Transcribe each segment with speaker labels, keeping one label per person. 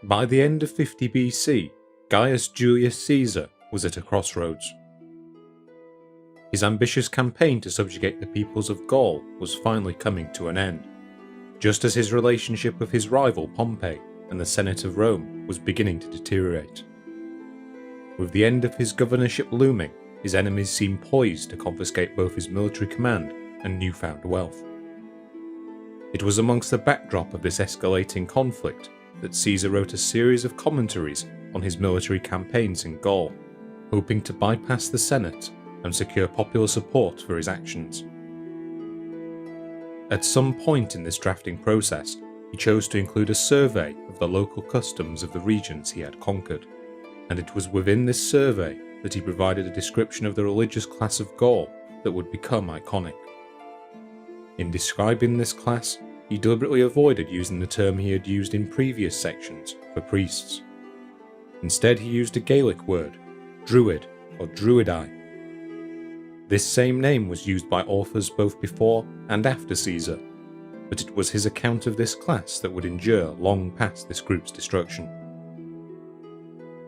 Speaker 1: By the end of 50 BC, Gaius Julius Caesar was at a crossroads. His ambitious campaign to subjugate the peoples of Gaul was finally coming to an end, just as his relationship with his rival Pompey and the Senate of Rome was beginning to deteriorate. With the end of his governorship looming, his enemies seemed poised to confiscate both his military command and newfound wealth. It was amongst the backdrop of this escalating conflict that Caesar wrote a series of commentaries on his military campaigns in Gaul, hoping to bypass the Senate and secure popular support for his actions. At some point in this drafting process, he chose to include a survey of the local customs of the regions he had conquered, and it was within this survey that he provided a description of the religious class of Gaul that would become iconic. In describing this class, he deliberately avoided using the term he had used in previous sections for priests. Instead, he used a Gaelic word, druid or druidi. This same name was used by authors both before and after Caesar, but it was his account of this class that would endure long past this group's destruction.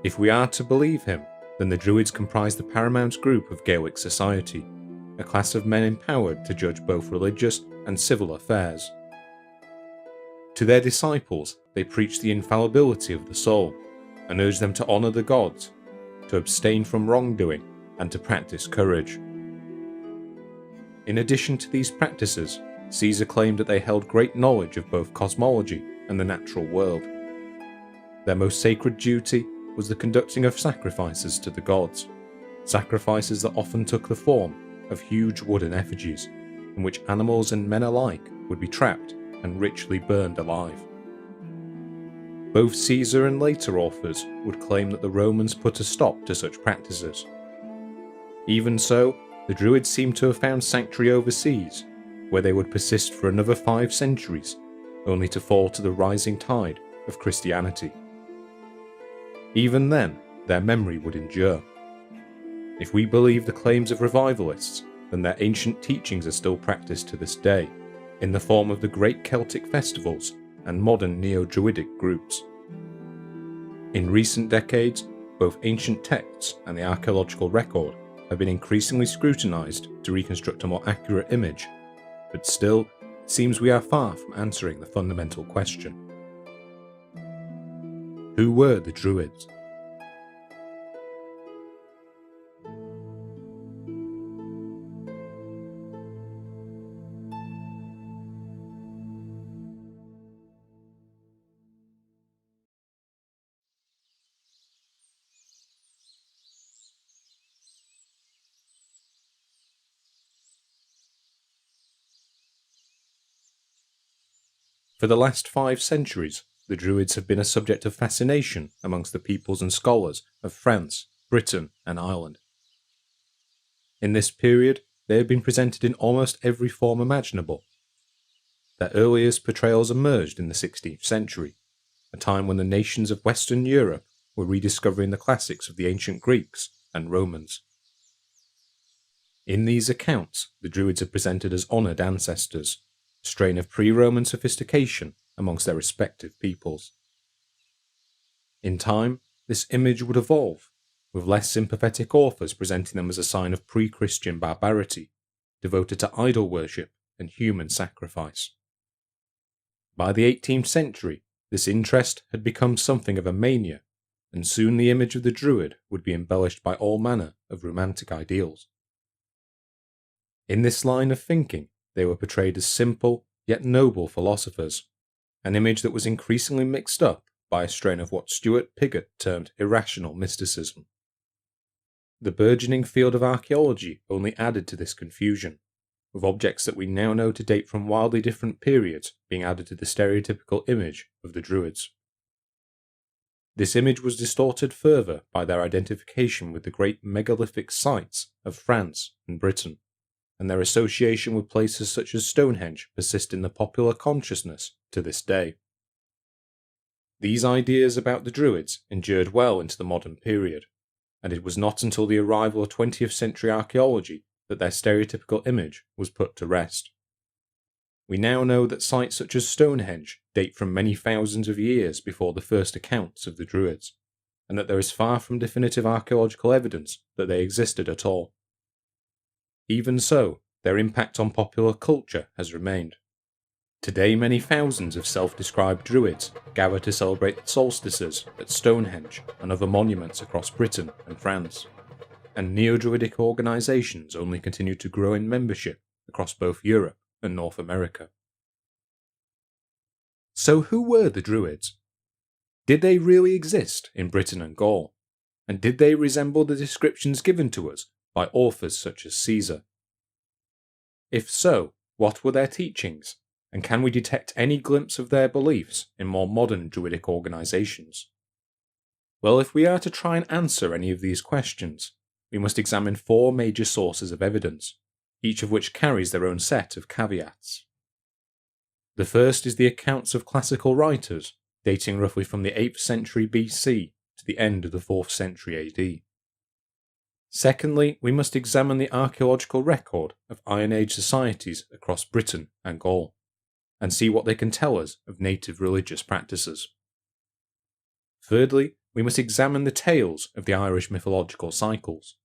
Speaker 1: If we are to believe him, then the Druids comprised the paramount group of Gaelic society, a class of men empowered to judge both religious and civil affairs. To their disciples, they preached the infallibility of the soul, and urged them to honour the gods, to abstain from wrongdoing, and to practice courage. In addition to these practices, Caesar claimed that they held great knowledge of both cosmology and the natural world. Their most sacred duty was the conducting of sacrifices to the gods, sacrifices that often took the form of huge wooden effigies, in which animals and men alike would be trapped and richly burned alive. Both Caesar and later authors would claim that the Romans put a stop to such practices. Even so, the Druids seem to have found sanctuary overseas, where they would persist for another 5 centuries, only to fall to the rising tide of Christianity. Even then, their memory would endure. If we believe the claims of revivalists, then their ancient teachings are still practiced to this day, in the form of the great Celtic festivals and modern neo-Druidic groups. In recent decades, both ancient texts and the archaeological record have been increasingly scrutinized to reconstruct a more accurate image, but still, it seems we are far from answering the fundamental question. Who were the Druids? For the last 5 centuries, the Druids have been a subject of fascination amongst the peoples and scholars of France, Britain, and Ireland. In this period, they have been presented in almost every form imaginable. Their earliest portrayals emerged in the 16th century, a time when the nations of Western Europe were rediscovering the classics of the ancient Greeks and Romans. In these accounts, the Druids are presented as honoured ancestors, a strain of pre-Roman sophistication amongst their respective peoples. In time, this image would evolve, with less sympathetic authors presenting them as a sign of pre-Christian barbarity, devoted to idol worship and human sacrifice. By the 18th century, this interest had become something of a mania, and soon the image of the Druid would be embellished by all manner of romantic ideals. In this line of thinking, they were portrayed as simple yet noble philosophers, an image that was increasingly mixed up by a strain of what Stuart Piggott termed irrational mysticism. The burgeoning field of archaeology only added to this confusion, with objects that we now know to date from wildly different periods being added to the stereotypical image of the Druids. This image was distorted further by their identification with the great megalithic sites of France and Britain, and their association with places such as Stonehenge persist in the popular consciousness to this day. These ideas about the Druids endured well into the modern period, and it was not until the arrival of 20th century archaeology that their stereotypical image was put to rest. We now know that sites such as Stonehenge date from many thousands of years before the first accounts of the Druids, and that there is far from definitive archaeological evidence that they existed at all. Even so, their impact on popular culture has remained. Today, many thousands of self-described Druids gather to celebrate the solstices at Stonehenge and other monuments across Britain and France, and neo-Druidic organisations only continue to grow in membership across both Europe and North America. So who were the Druids? Did they really exist in Britain and Gaul? And did they resemble the descriptions given to us by authors such as Caesar? If so, what were their teachings, and can we detect any glimpse of their beliefs in more modern Druidic organisations? Well, if we are to try and answer any of these questions, we must examine 4 major sources of evidence, each of which carries their own set of caveats. The first is the accounts of classical writers, dating roughly from the 8th century BC to the end of the 4th century AD. Secondly, we must examine the archaeological record of Iron Age societies across Britain and Gaul, and see what they can tell us of native religious practices. Thirdly, we must examine the tales of the Irish mythological cycles.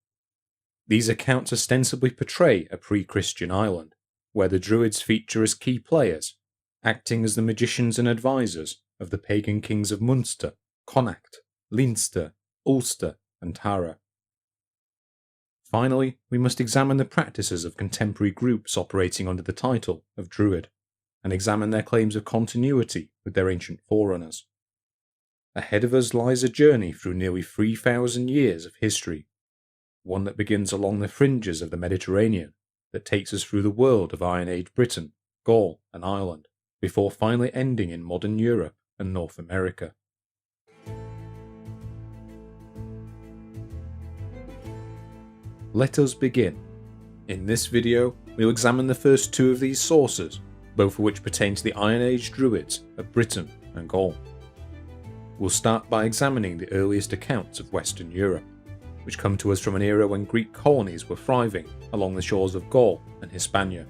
Speaker 1: These accounts ostensibly portray a pre-Christian Ireland, where the Druids feature as key players, acting as the magicians and advisors of the pagan kings of Munster, Connacht, Leinster, Ulster, and Tara. Finally, we must examine the practices of contemporary groups operating under the title of Druid, and examine their claims of continuity with their ancient forerunners. Ahead of us lies a journey through nearly 3,000 years of history, one that begins along the fringes of the Mediterranean, that takes us through the world of Iron Age Britain, Gaul, and Ireland, before finally ending in modern Europe and North America. Let us begin. In this video, we'll examine the first 2 of these sources, both of which pertain to the Iron Age Druids of Britain and Gaul. We'll start by examining the earliest accounts of Western Europe, which come to us from an era when Greek colonies were thriving along the shores of Gaul and Hispania.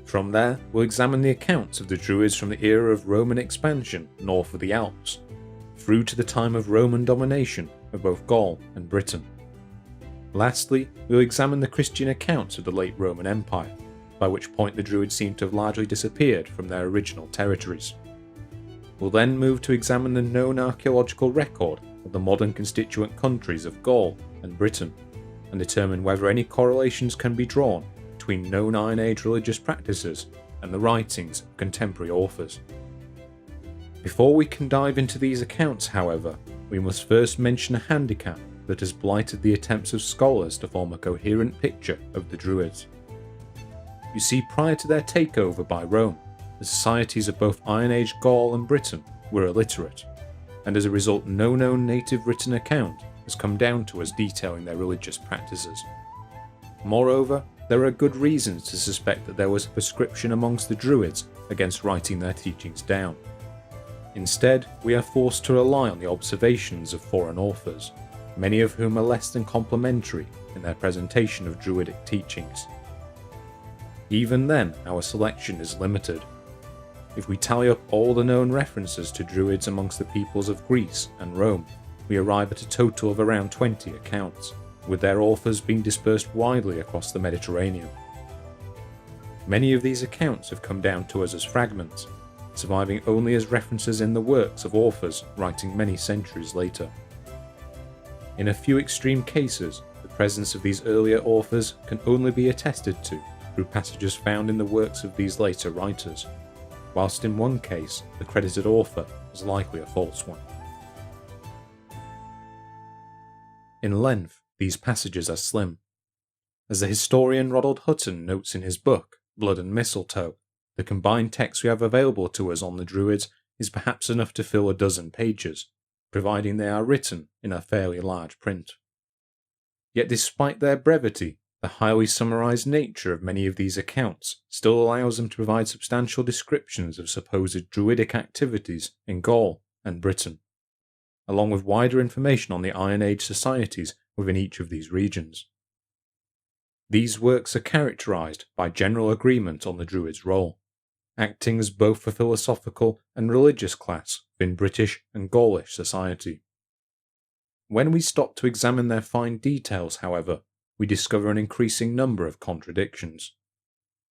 Speaker 1: From there, we'll examine the accounts of the Druids from the era of Roman expansion north of the Alps, through to the time of Roman domination of both Gaul and Britain. Lastly, we'll examine the Christian accounts of the late Roman Empire, by which point the Druids seem to have largely disappeared from their original territories. We'll then move to examine the known archaeological record of the modern constituent countries of Gaul and Britain, and determine whether any correlations can be drawn between known Iron Age religious practices and the writings of contemporary authors. Before we can dive into these accounts, however, we must first mention a handicap that has blighted the attempts of scholars to form a coherent picture of the Druids. You see, prior to their takeover by Rome, the societies of both Iron Age Gaul and Britain were illiterate, and as a result no known native written account has come down to us detailing their religious practices. Moreover, there are good reasons to suspect that there was a prescription amongst the Druids against writing their teachings down. Instead, we are forced to rely on the observations of foreign authors, many of whom are less than complimentary in their presentation of Druidic teachings. Even then, our selection is limited. If we tally up all the known references to Druids amongst the peoples of Greece and Rome, we arrive at a total of around 20 accounts, with their authors being dispersed widely across the Mediterranean. Many of these accounts have come down to us as fragments, surviving only as references in the works of authors writing many centuries later. In a few extreme cases, the presence of these earlier authors can only be attested to through passages found in the works of these later writers, whilst in one case the credited author is likely a false one. In length, these passages are slim. As the historian Ronald Hutton notes in his book, Blood and Mistletoe, the combined text we have available to us on the Druids is perhaps enough to fill a dozen pages, providing they are written in a fairly large print. Yet despite their brevity, the highly summarized nature of many of these accounts still allows them to provide substantial descriptions of supposed Druidic activities in Gaul and Britain, along with wider information on the Iron Age societies within each of these regions. These works are characterized by general agreement on the Druids' role, acting as both a philosophical and religious class within British and Gaulish society. When we stop to examine their fine details, however, we discover an increasing number of contradictions.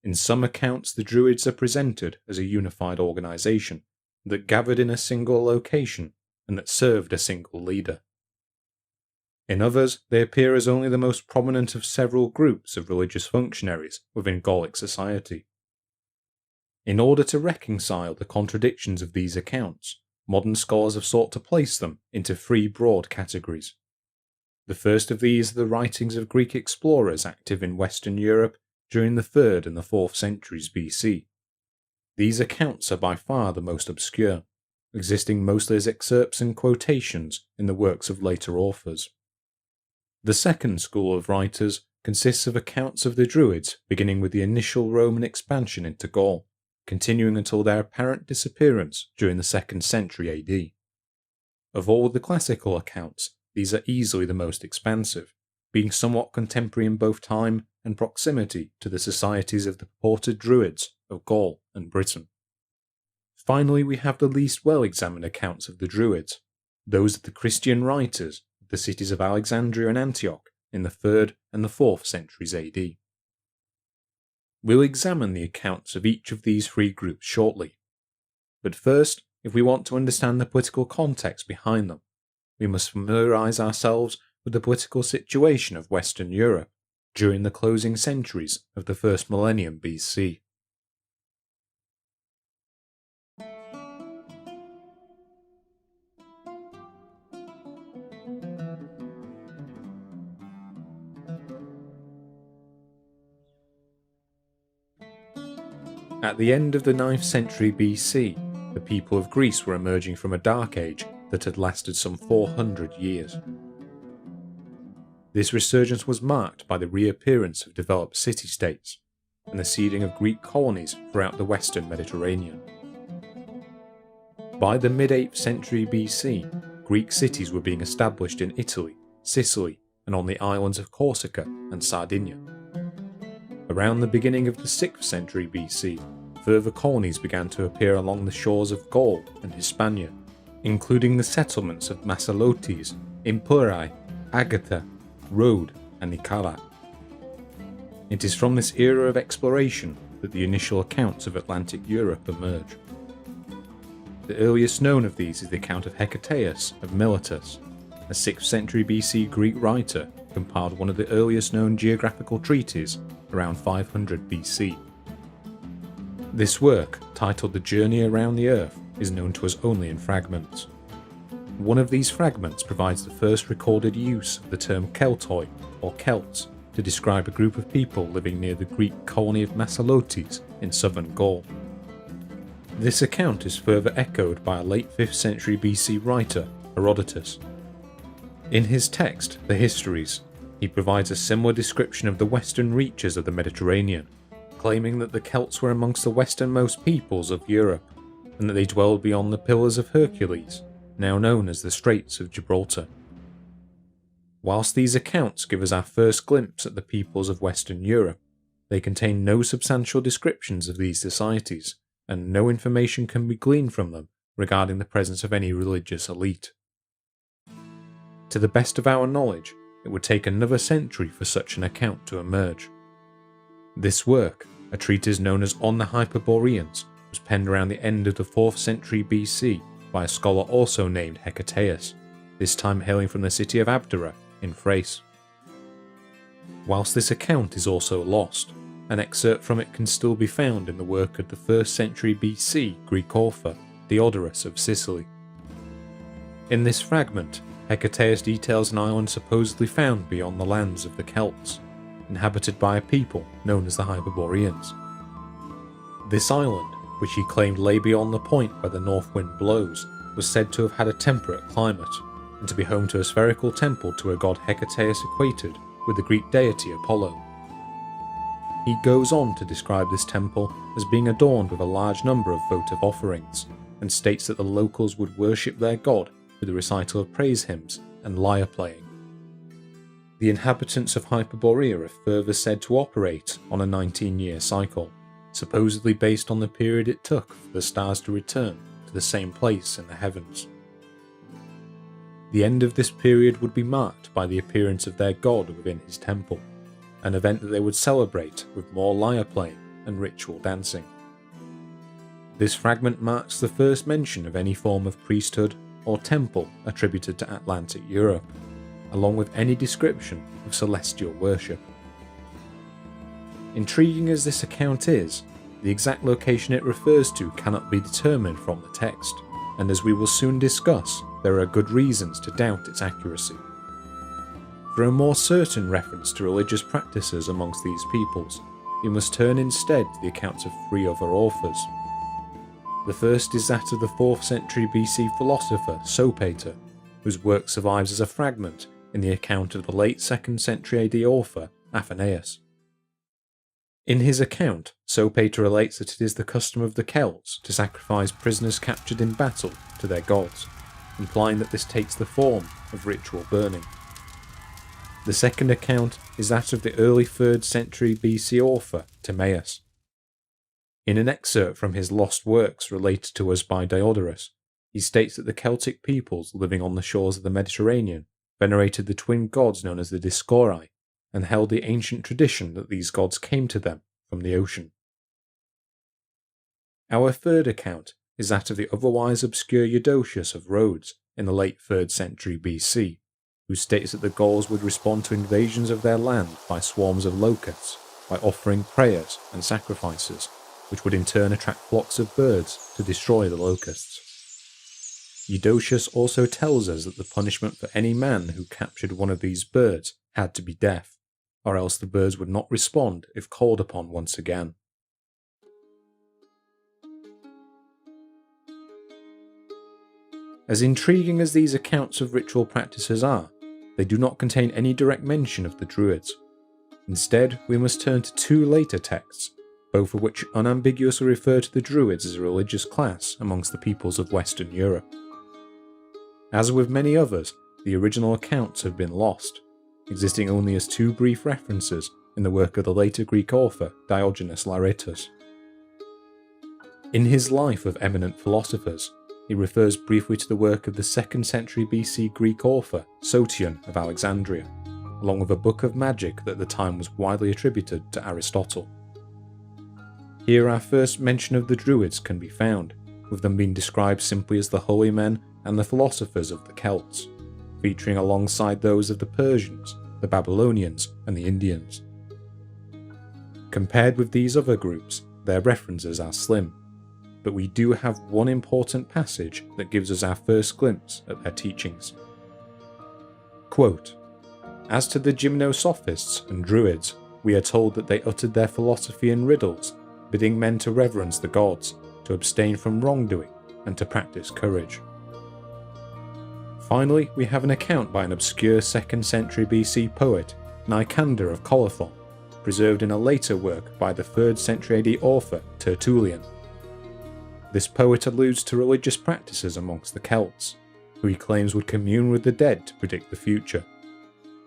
Speaker 1: In some accounts, the Druids are presented as a unified organisation that gathered in a single location and that served a single leader. In others, they appear as only the most prominent of several groups of religious functionaries within Gallic society. In order to reconcile the contradictions of these accounts, modern scholars have sought to place them into three broad categories. The first of these are the writings of Greek explorers active in Western Europe during the 3rd and the 4th centuries BC. These accounts are by far the most obscure, existing mostly as excerpts and quotations in the works of later authors. The second school of writers consists of accounts of the Druids beginning with the initial Roman expansion into Gaul, continuing until their apparent disappearance during the 2nd century AD. Of all the classical accounts, these are easily the most expansive, being somewhat contemporary in both time and proximity to the societies of the purported Druids of Gaul and Britain. Finally, we have the least well-examined accounts of the Druids, those of the Christian writers of the cities of Alexandria and Antioch in the 3rd and the 4th centuries AD. We'll examine the accounts of each of these three groups shortly. But first, if we want to understand the political context behind them, we must familiarise ourselves with the political situation of Western Europe during the closing centuries of the first millennium BC. At the end of the 9th century BC, the people of Greece were emerging from a dark age that had lasted some 400 years. This resurgence was marked by the reappearance of developed city-states and the seeding of Greek colonies throughout the western Mediterranean. By the mid-8th century BC, Greek cities were being established in Italy, Sicily, and on the islands of Corsica and Sardinia. Around the beginning of the 6th century BC, further colonies began to appear along the shores of Gaul and Hispania, including the settlements of Masalotes, Imperii, Agatha, Rhode, and Nicala. It is from this era of exploration that the initial accounts of Atlantic Europe emerge. The earliest known of these is the account of Hecataeus of Miletus, a 6th century BC Greek writer who compiled one of the earliest known geographical treatises around 500 BC. This work, titled The Journey Around the Earth, is known to us only in fragments. One of these fragments provides the first recorded use of the term Keltoi, or Celts, to describe a group of people living near the Greek colony of Masalotes in southern Gaul. This account is further echoed by a late 5th century BC writer, Herodotus. In his text, The Histories, he provides a similar description of the western reaches of the Mediterranean, claiming that the Celts were amongst the westernmost peoples of Europe, and that they dwelled beyond the Pillars of Hercules, now known as the Straits of Gibraltar. Whilst these accounts give us our first glimpse at the peoples of Western Europe, they contain no substantial descriptions of these societies, and no information can be gleaned from them regarding the presence of any religious elite. To the best of our knowledge, it would take another century for such an account to emerge. This work, a treatise known as On the Hyperboreans, was penned around the end of the 4th century BC by a scholar also named Hecataeus, this time hailing from the city of Abdera in Thrace. Whilst this account is also lost, an excerpt from it can still be found in the work of the 1st century BC Greek author Diodorus of Sicily. In this fragment, Hecataeus details an island supposedly found beyond the lands of the Celts, inhabited by a people known as the Hyperboreans. This island, which he claimed lay beyond the point where the north wind blows, was said to have had a temperate climate, and to be home to a spherical temple to a god Hecataeus equated with the Greek deity Apollo. He goes on to describe this temple as being adorned with a large number of votive offerings, and states that the locals would worship their god with the recital of praise hymns and lyre playing. The inhabitants of Hyperborea are further said to operate on a 19-year cycle, supposedly based on the period it took for the stars to return to the same place in the heavens. The end of this period would be marked by the appearance of their god within his temple, an event that they would celebrate with more lyre playing and ritual dancing. This fragment marks the first mention of any form of priesthood or temple attributed to Atlantic Europe, along with any description of celestial worship. Intriguing as this account is, the exact location it refers to cannot be determined from the text, and as we will soon discuss, there are good reasons to doubt its accuracy. For a more certain reference to religious practices amongst these peoples, we must turn instead to the accounts of three other authors. The first is that of the 4th century BC philosopher Sopater, whose work survives as a fragment in the account of the late 2nd century AD author Athenaeus. In his account, Sopater relates that it is the custom of the Celts to sacrifice prisoners captured in battle to their gods, implying that this takes the form of ritual burning. The second account is that of the early 3rd century BC author Timaeus. In an excerpt from his lost works related to us by Diodorus, he states that the Celtic peoples living on the shores of the Mediterranean venerated the twin gods known as the Dioscuri, and held the ancient tradition that these gods came to them from the ocean. Our third account is that of the otherwise obscure Eudoxius of Rhodes in the late 3rd century BC, who states that the Gauls would respond to invasions of their land by swarms of locusts, by offering prayers and sacrifices, which would in turn attract flocks of birds to destroy the locusts. Eudoxius also tells us that the punishment for any man who captured one of these birds had to be death, or else the birds would not respond if called upon once again. As intriguing as these accounts of ritual practices are, they do not contain any direct mention of the Druids. Instead, we must turn to two later texts, both of which unambiguously refer to the Druids as a religious class amongst the peoples of Western Europe. As with many others, the original accounts have been lost, existing only as two brief references in the work of the later Greek author Diogenes Laertius. In his Life of Eminent Philosophers, he refers briefly to the work of the 2nd century BC Greek author Sotion of Alexandria, along with a book of magic that at the time was widely attributed to Aristotle. Here our first mention of the Druids can be found, with them being described simply as the holy men and the philosophers of the Celts, featuring alongside those of the Persians, the Babylonians, and the Indians. Compared with these other groups, their references are slim, but we do have one important passage that gives us our first glimpse at their teachings. Quote, "As to the gymnosophists and Druids, we are told that they uttered their philosophy in riddles, bidding men to reverence the gods, to abstain from wrongdoing, and to practice courage." Finally, we have an account by an obscure 2nd century BC poet, Nicander of Colophon, preserved in a later work by the 3rd century AD author Tertullian. This poet alludes to religious practices amongst the Celts, who he claims would commune with the dead to predict the future.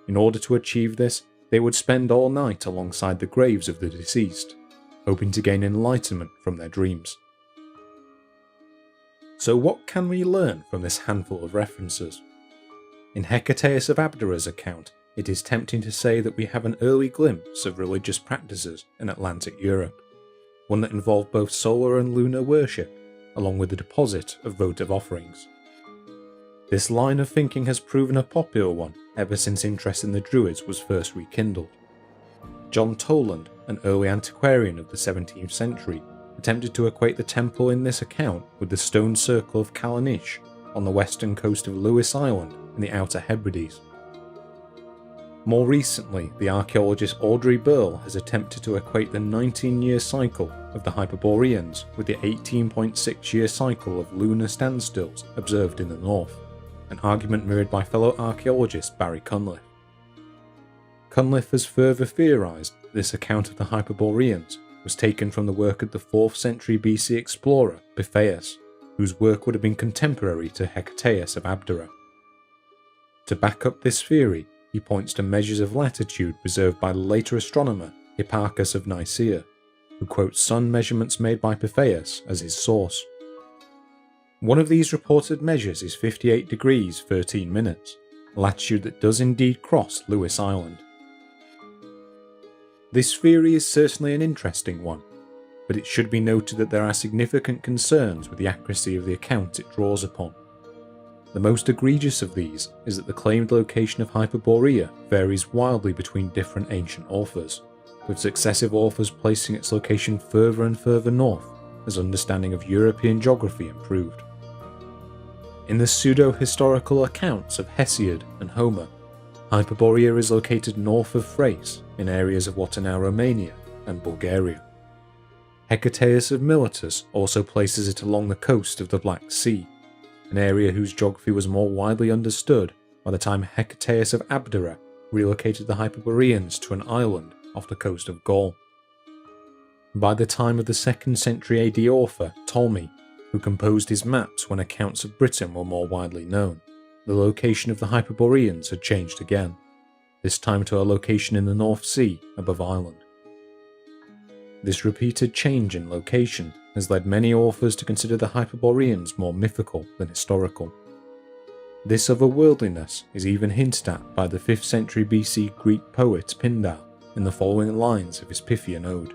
Speaker 1: In order to achieve this, they would spend all night alongside the graves of the deceased, hoping to gain enlightenment from their dreams. So what can we learn from this handful of references? In Hecataeus of Abdera's account, it is tempting to say that we have an early glimpse of religious practices in Atlantic Europe, one that involved both solar and lunar worship, along with the deposit of votive offerings. This line of thinking has proven a popular one ever since interest in the Druids was first rekindled. John Toland, an early antiquarian of the 17th century, attempted to equate the temple in this account with the stone circle of Callanish on the western coast of Lewis Island in the Outer Hebrides. More recently, the archaeologist Audrey Burl has attempted to equate the 19-year cycle of the Hyperboreans with the 18.6-year cycle of lunar standstills observed in the north, an argument mirrored by fellow archaeologist Barry Cunliffe. Cunliffe has further theorised that this account of the Hyperboreans was taken from the work of the 4th century BC explorer Pytheas, whose work would have been contemporary to Hecataeus of Abdera. To back up this theory, he points to measures of latitude preserved by the later astronomer Hipparchus of Nicaea, who quotes sun measurements made by Pythaeus as his source. One of these reported measures is 58 degrees 13 minutes, a latitude that does indeed cross Lewis Island. This theory is certainly an interesting one, but it should be noted that there are significant concerns with the accuracy of the account it draws upon. The most egregious of these is that the claimed location of Hyperborea varies wildly between different ancient authors, with successive authors placing its location further and further north as understanding of European geography improved. In the pseudo-historical accounts of Hesiod and Homer, Hyperborea is located north of Thrace in areas of what are now Romania and Bulgaria. Hecataeus of Miletus also places it along the coast of the Black Sea, an area whose geography was more widely understood by the time Hecataeus of Abdera relocated the Hyperboreans to an island off the coast of Gaul. By the time of the 2nd century AD author Ptolemy, who composed his maps when accounts of Britain were more widely known, the location of the Hyperboreans had changed again, this time to a location in the North Sea above Ireland. This repeated change in location has led many authors to consider the Hyperboreans more mythical than historical. This otherworldliness is even hinted at by the 5th century BC Greek poet Pindar in the following lines of his Pythian ode.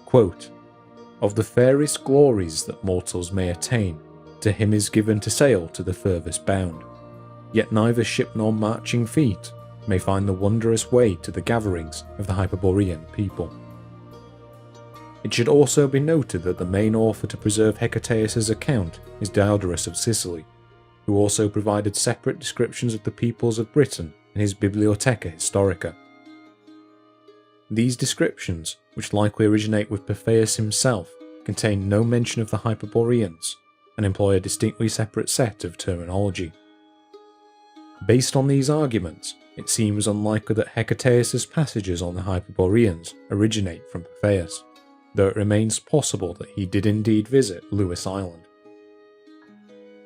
Speaker 1: Quote, "Of the fairest glories that mortals may attain, to him is given to sail to the furthest bound, yet neither ship nor marching feet may find the wondrous way to the gatherings of the Hyperborean people." It should also be noted that the main author to preserve Hecataeus' account is Diodorus of Sicily, who also provided separate descriptions of the peoples of Britain in his Bibliotheca Historica. These descriptions, which likely originate with Pythaeus himself, contain no mention of the Hyperboreans, and employ a distinctly separate set of terminology. Based on these arguments, it seems unlikely that Hecataeus' passages on the Hyperboreans originate from Pythaeus, though it remains possible that he did indeed visit Lewis Island.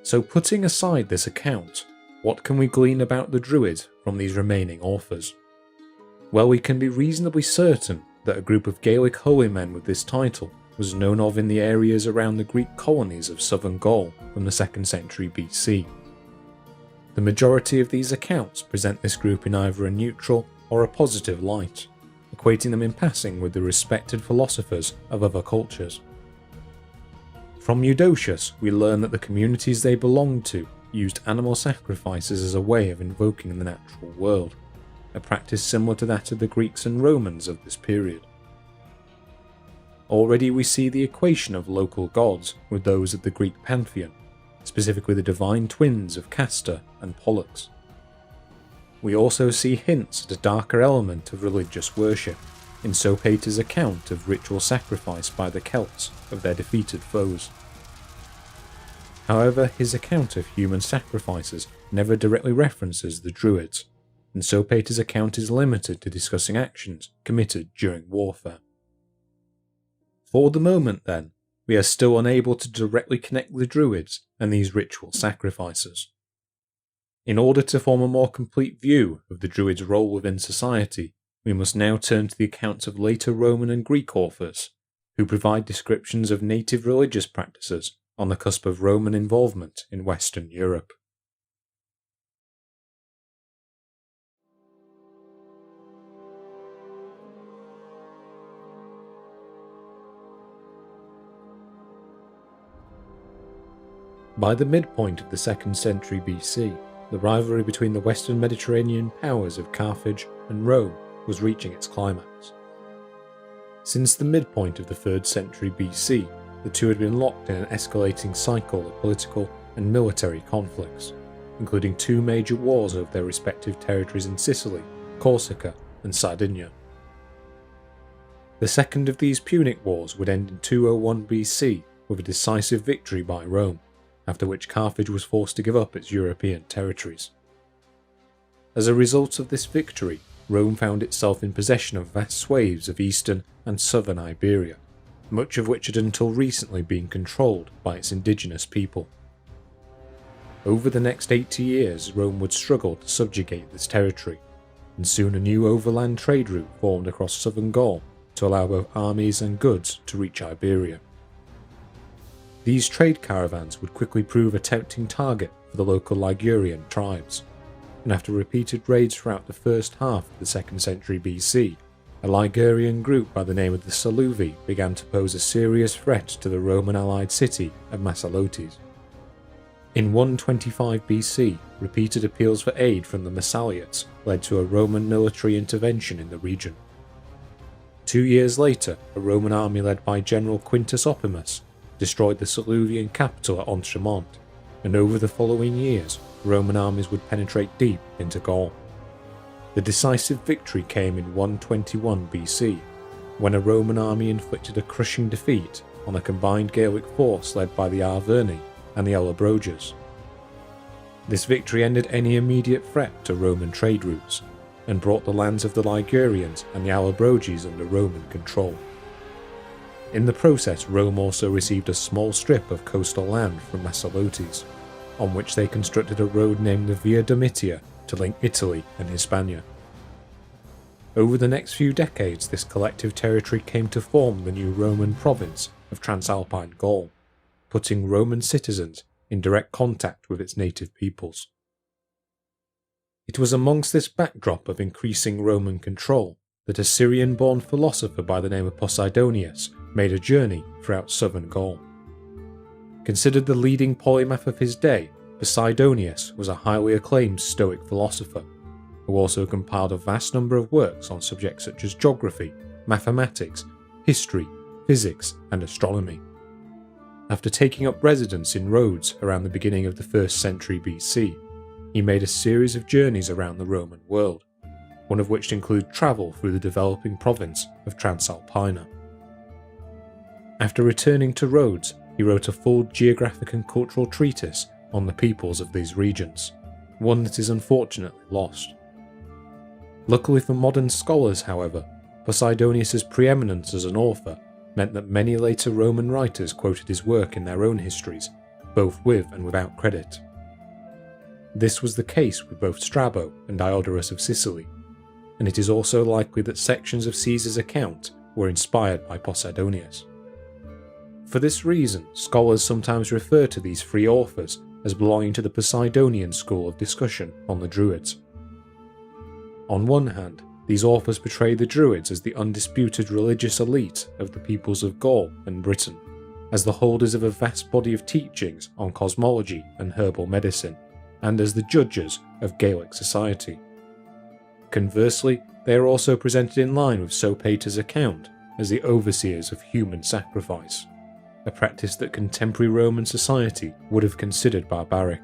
Speaker 1: So putting aside this account, what can we glean about the Druids from these remaining authors? Well, we can be reasonably certain that a group of Gaelic holy men with this title was known of in the areas around the Greek colonies of southern Gaul from the 2nd century BC. The majority of these accounts present this group in either a neutral or a positive light, equating them in passing with the respected philosophers of other cultures. From Eudoxius, we learn that the communities they belonged to used animal sacrifices as a way of invoking the natural world, a practice similar to that of the Greeks and Romans of this period. Already we see the equation of local gods with those of the Greek pantheon, specifically the divine twins of Castor and Pollux. We also see hints at a darker element of religious worship in Sopater's account of ritual sacrifice by the Celts of their defeated foes. However, his account of human sacrifices never directly references the Druids, and Sopater's account is limited to discussing actions committed during warfare. For the moment, then, we are still unable to directly connect the Druids and these ritual sacrifices. In order to form a more complete view of the Druids' role within society, we must now turn to the accounts of later Roman and Greek authors, who provide descriptions of native religious practices on the cusp of Roman involvement in Western Europe. By the midpoint of the 2nd century BC, the rivalry between the Western Mediterranean powers of Carthage and Rome was reaching its climax. Since the midpoint of the 3rd century BC, the two had been locked in an escalating cycle of political and military conflicts, including 2 major wars over their respective territories in Sicily, Corsica, and Sardinia. The second of these Punic Wars would end in 201 BC with a decisive victory by Rome, after which Carthage was forced to give up its European territories. As a result of this victory, Rome found itself in possession of vast swathes of eastern and southern Iberia, much of which had until recently been controlled by its indigenous people. Over the next 80 years, Rome would struggle to subjugate this territory, and soon a new overland trade route formed across southern Gaul to allow both armies and goods to reach Iberia. These trade caravans would quickly prove a tempting target for the local Ligurian tribes, and after repeated raids throughout the first half of the 2nd century BC, a Ligurian group by the name of the Saluvi began to pose a serious threat to the Roman allied city of Massalotes. In 125 BC, repeated appeals for aid from the Massaliots led to a Roman military intervention in the region. 2 years later, a Roman army led by General Quintus Opimius destroyed the Saluvian capital at Entremont, and over the following years, Roman armies would penetrate deep into Gaul. The decisive victory came in 121 BC, when a Roman army inflicted a crushing defeat on a combined Gaelic force led by the Arverni and the Allobroges. This victory ended any immediate threat to Roman trade routes, and brought the lands of the Ligurians and the Allobroges under Roman control. In the process, Rome also received a small strip of coastal land from Massalotes, on which they constructed a road named the Via Domitia to link Italy and Hispania. Over the next few decades, this collective territory came to form the new Roman province of Transalpine Gaul, putting Roman citizens in direct contact with its native peoples. It was amongst this backdrop of increasing Roman control that a Syrian-born philosopher by the name of Posidonius made a journey throughout southern Gaul. Considered the leading polymath of his day, Posidonius was a highly acclaimed Stoic philosopher, who also compiled a vast number of works on subjects such as geography, mathematics, history, physics, and astronomy. After taking up residence in Rhodes around the beginning of the 1st century BC, he made a series of journeys around the Roman world, one of which included travel through the developing province of Transalpina. After returning to Rhodes, he wrote a full geographic and cultural treatise on the peoples of these regions, one that is unfortunately lost. Luckily for modern scholars, however, Posidonius's preeminence as an author meant that many later Roman writers quoted his work in their own histories, both with and without credit. This was the case with both Strabo and Diodorus of Sicily, and it is also likely that sections of Caesar's account were inspired by Posidonius. For this reason, scholars sometimes refer to these three authors as belonging to the Posidonian school of discussion on the Druids. On one hand, these authors portray the Druids as the undisputed religious elite of the peoples of Gaul and Britain, as the holders of a vast body of teachings on cosmology and herbal medicine, and as the judges of Gaelic society. Conversely, they are also presented in line with Sopater's account as the overseers of human sacrifice, a practice that contemporary Roman society would have considered barbaric.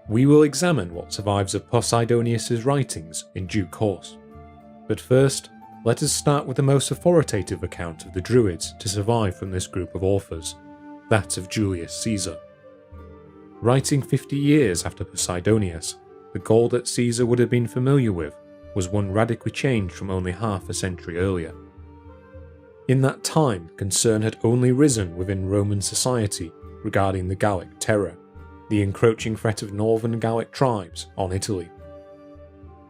Speaker 1: We will examine what survives of Posidonius's writings in due course, but first, let us start with the most authoritative account of the Druids to survive from this group of authors, that of Julius Caesar. Writing 50 years after Posidonius, the Gaul that Caesar would have been familiar with was one radically changed from only half a century earlier. In that time, concern had only risen within Roman society regarding the Gallic terror, the encroaching threat of northern Gallic tribes on Italy.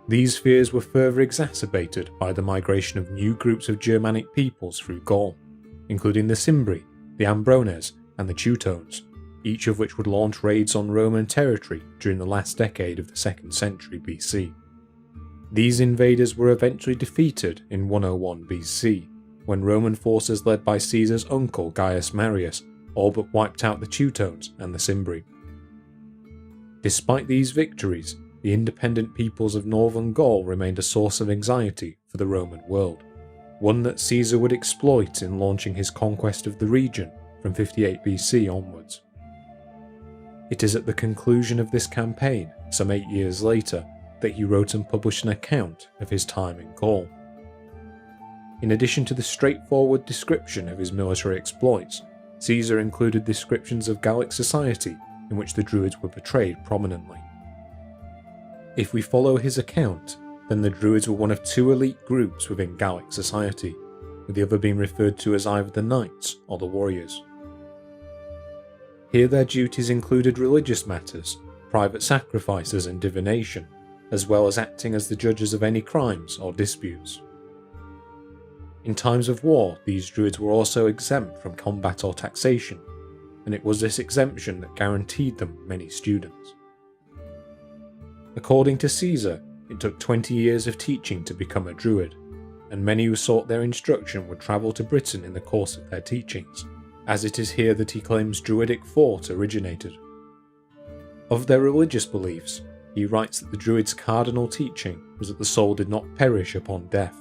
Speaker 1: These fears were further exacerbated by the migration of new groups of Germanic peoples through Gaul, including the Cimbri, the Ambrones, and the Teutones, each of which would launch raids on Roman territory during the last decade of the 2nd century BC. These invaders were eventually defeated in 101 BC, when Roman forces led by Caesar's uncle Gaius Marius all but wiped out the Teutones and the Cimbri. Despite these victories, the independent peoples of northern Gaul remained a source of anxiety for the Roman world, one that Caesar would exploit in launching his conquest of the region from 58 BC onwards. It is at the conclusion of this campaign, some 8 years later, that he wrote and published an account of his time in Gaul. In addition to the straightforward description of his military exploits, Caesar included descriptions of Gallic society in which the Druids were portrayed prominently. If we follow his account, then the Druids were one of two elite groups within Gallic society, with the other being referred to as either the knights or the warriors. Here their duties included religious matters, private sacrifices and divination, as well as acting as the judges of any crimes or disputes. In times of war, these druids were also exempt from combat or taxation, and it was this exemption that guaranteed them many students. According to Caesar, it took 20 years of teaching to become a druid, and many who sought their instruction would travel to Britain in the course of their teachings, as it is here that he claims druidic thought originated. Of their religious beliefs, he writes that the druids' cardinal teaching was that the soul did not perish upon death,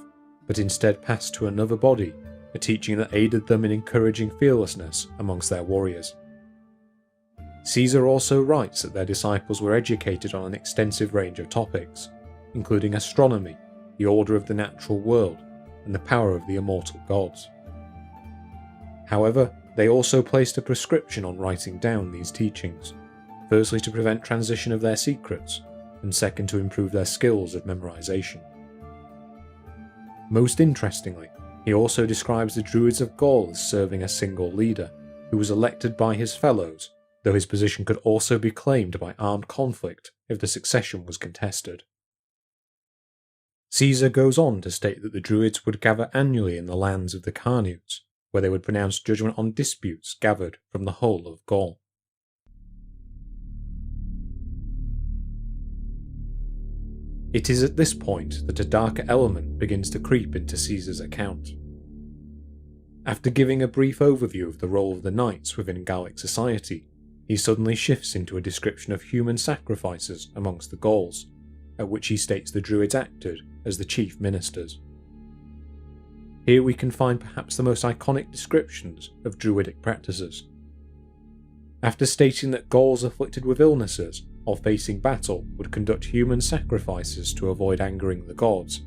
Speaker 1: but instead passed to another body, a teaching that aided them in encouraging fearlessness amongst their warriors. Caesar also writes that their disciples were educated on an extensive range of topics, including astronomy, the order of the natural world, and the power of the immortal gods. However, they also placed a prescription on writing down these teachings, firstly to prevent transition of their secrets, and second to improve their skills of memorization. Most interestingly, he also describes the Druids of Gaul as serving a single leader, who was elected by his fellows, though his position could also be claimed by armed conflict if the succession was contested. Caesar goes on to state that the Druids would gather annually in the lands of the Carnutes, where they would pronounce judgment on disputes gathered from the whole of Gaul. It is at this point that a darker element begins to creep into Caesar's account. After giving a brief overview of the role of the knights within Gallic society, he suddenly shifts into a description of human sacrifices amongst the Gauls, at which he states the Druids acted as the chief ministers. Here we can find perhaps the most iconic descriptions of Druidic practices. After stating that Gauls afflicted with illnesses or facing battle would conduct human sacrifices to avoid angering the gods,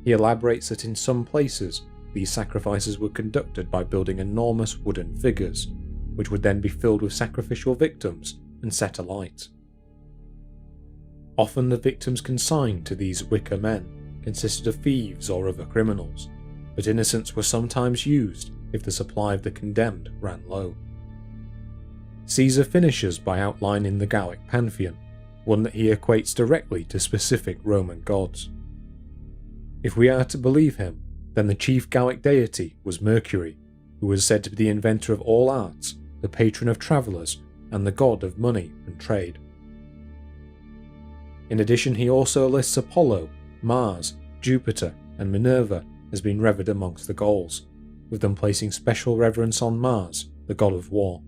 Speaker 1: he elaborates that in some places these sacrifices were conducted by building enormous wooden figures, which would then be filled with sacrificial victims and set alight. Often the victims consigned to these wicker men consisted of thieves or other criminals, but innocents were sometimes used if the supply of the condemned ran low. Caesar finishes by outlining the Gallic pantheon, one that he equates directly to specific Roman gods. If we are to believe him, then the chief Gallic deity was Mercury, who was said to be the inventor of all arts, the patron of travellers, and the god of money and trade. In addition, he also lists Apollo, Mars, Jupiter, and Minerva as being revered amongst the Gauls, with them placing special reverence on Mars, the god of war.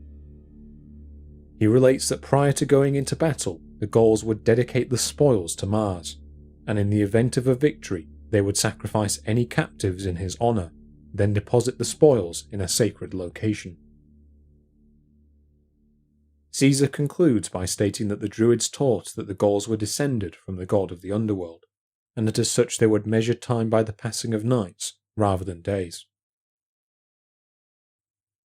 Speaker 1: He relates that prior to going into battle, the Gauls would dedicate the spoils to Mars, and in the event of a victory, they would sacrifice any captives in his honour, then deposit the spoils in a sacred location. Caesar concludes by stating that the Druids taught that the Gauls were descended from the god of the underworld, and that as such they would measure time by the passing of nights rather than days.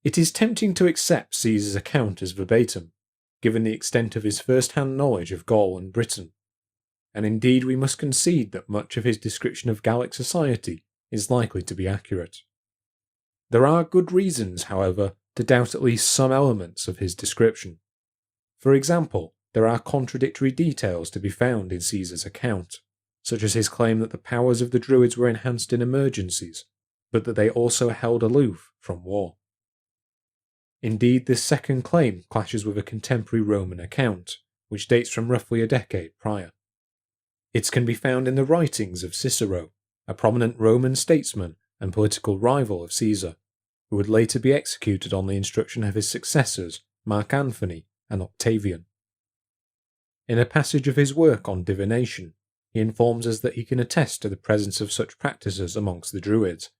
Speaker 1: It is tempting to accept Caesar's account as verbatim, given the extent of his first-hand knowledge of Gaul and Britain, and indeed we must concede that much of his description of Gallic society is likely to be accurate. There are good reasons, however, to doubt at least some elements of his description. For example, there are contradictory details to be found in Caesar's account, such as his claim that the powers of the Druids were enhanced in emergencies, but that they also held aloof from war. Indeed, this second claim clashes with a contemporary Roman account, which dates from roughly a decade prior. It can be found in the writings of Cicero, a prominent Roman statesman and political rival of Caesar, who would later be executed on the instruction of his successors, Mark Antony and Octavian. In a passage of his work on divination, he informs us that he can attest to the presence of such practices amongst the Druids,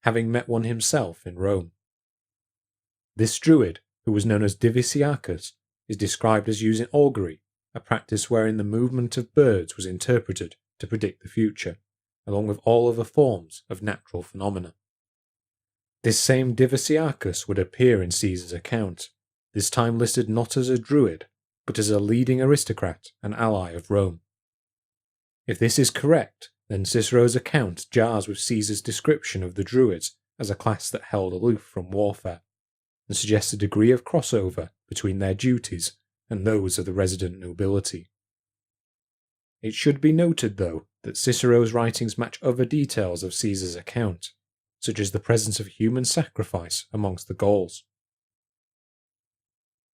Speaker 1: having met one himself in Rome. This Druid, who was known as Divisiacus, is described as using augury, a practice wherein the movement of birds was interpreted to predict the future, along with all other forms of natural phenomena. This same Divisiacus would appear in Caesar's account, this time listed not as a Druid, but as a leading aristocrat and ally of Rome. If this is correct, then Cicero's account jars with Caesar's description of the Druids as a class that held aloof from warfare, and suggests a degree of crossover between their duties and those of the resident nobility. It should be noted, though, that Cicero's writings match other details of Caesar's account, such as the presence of human sacrifice amongst the Gauls.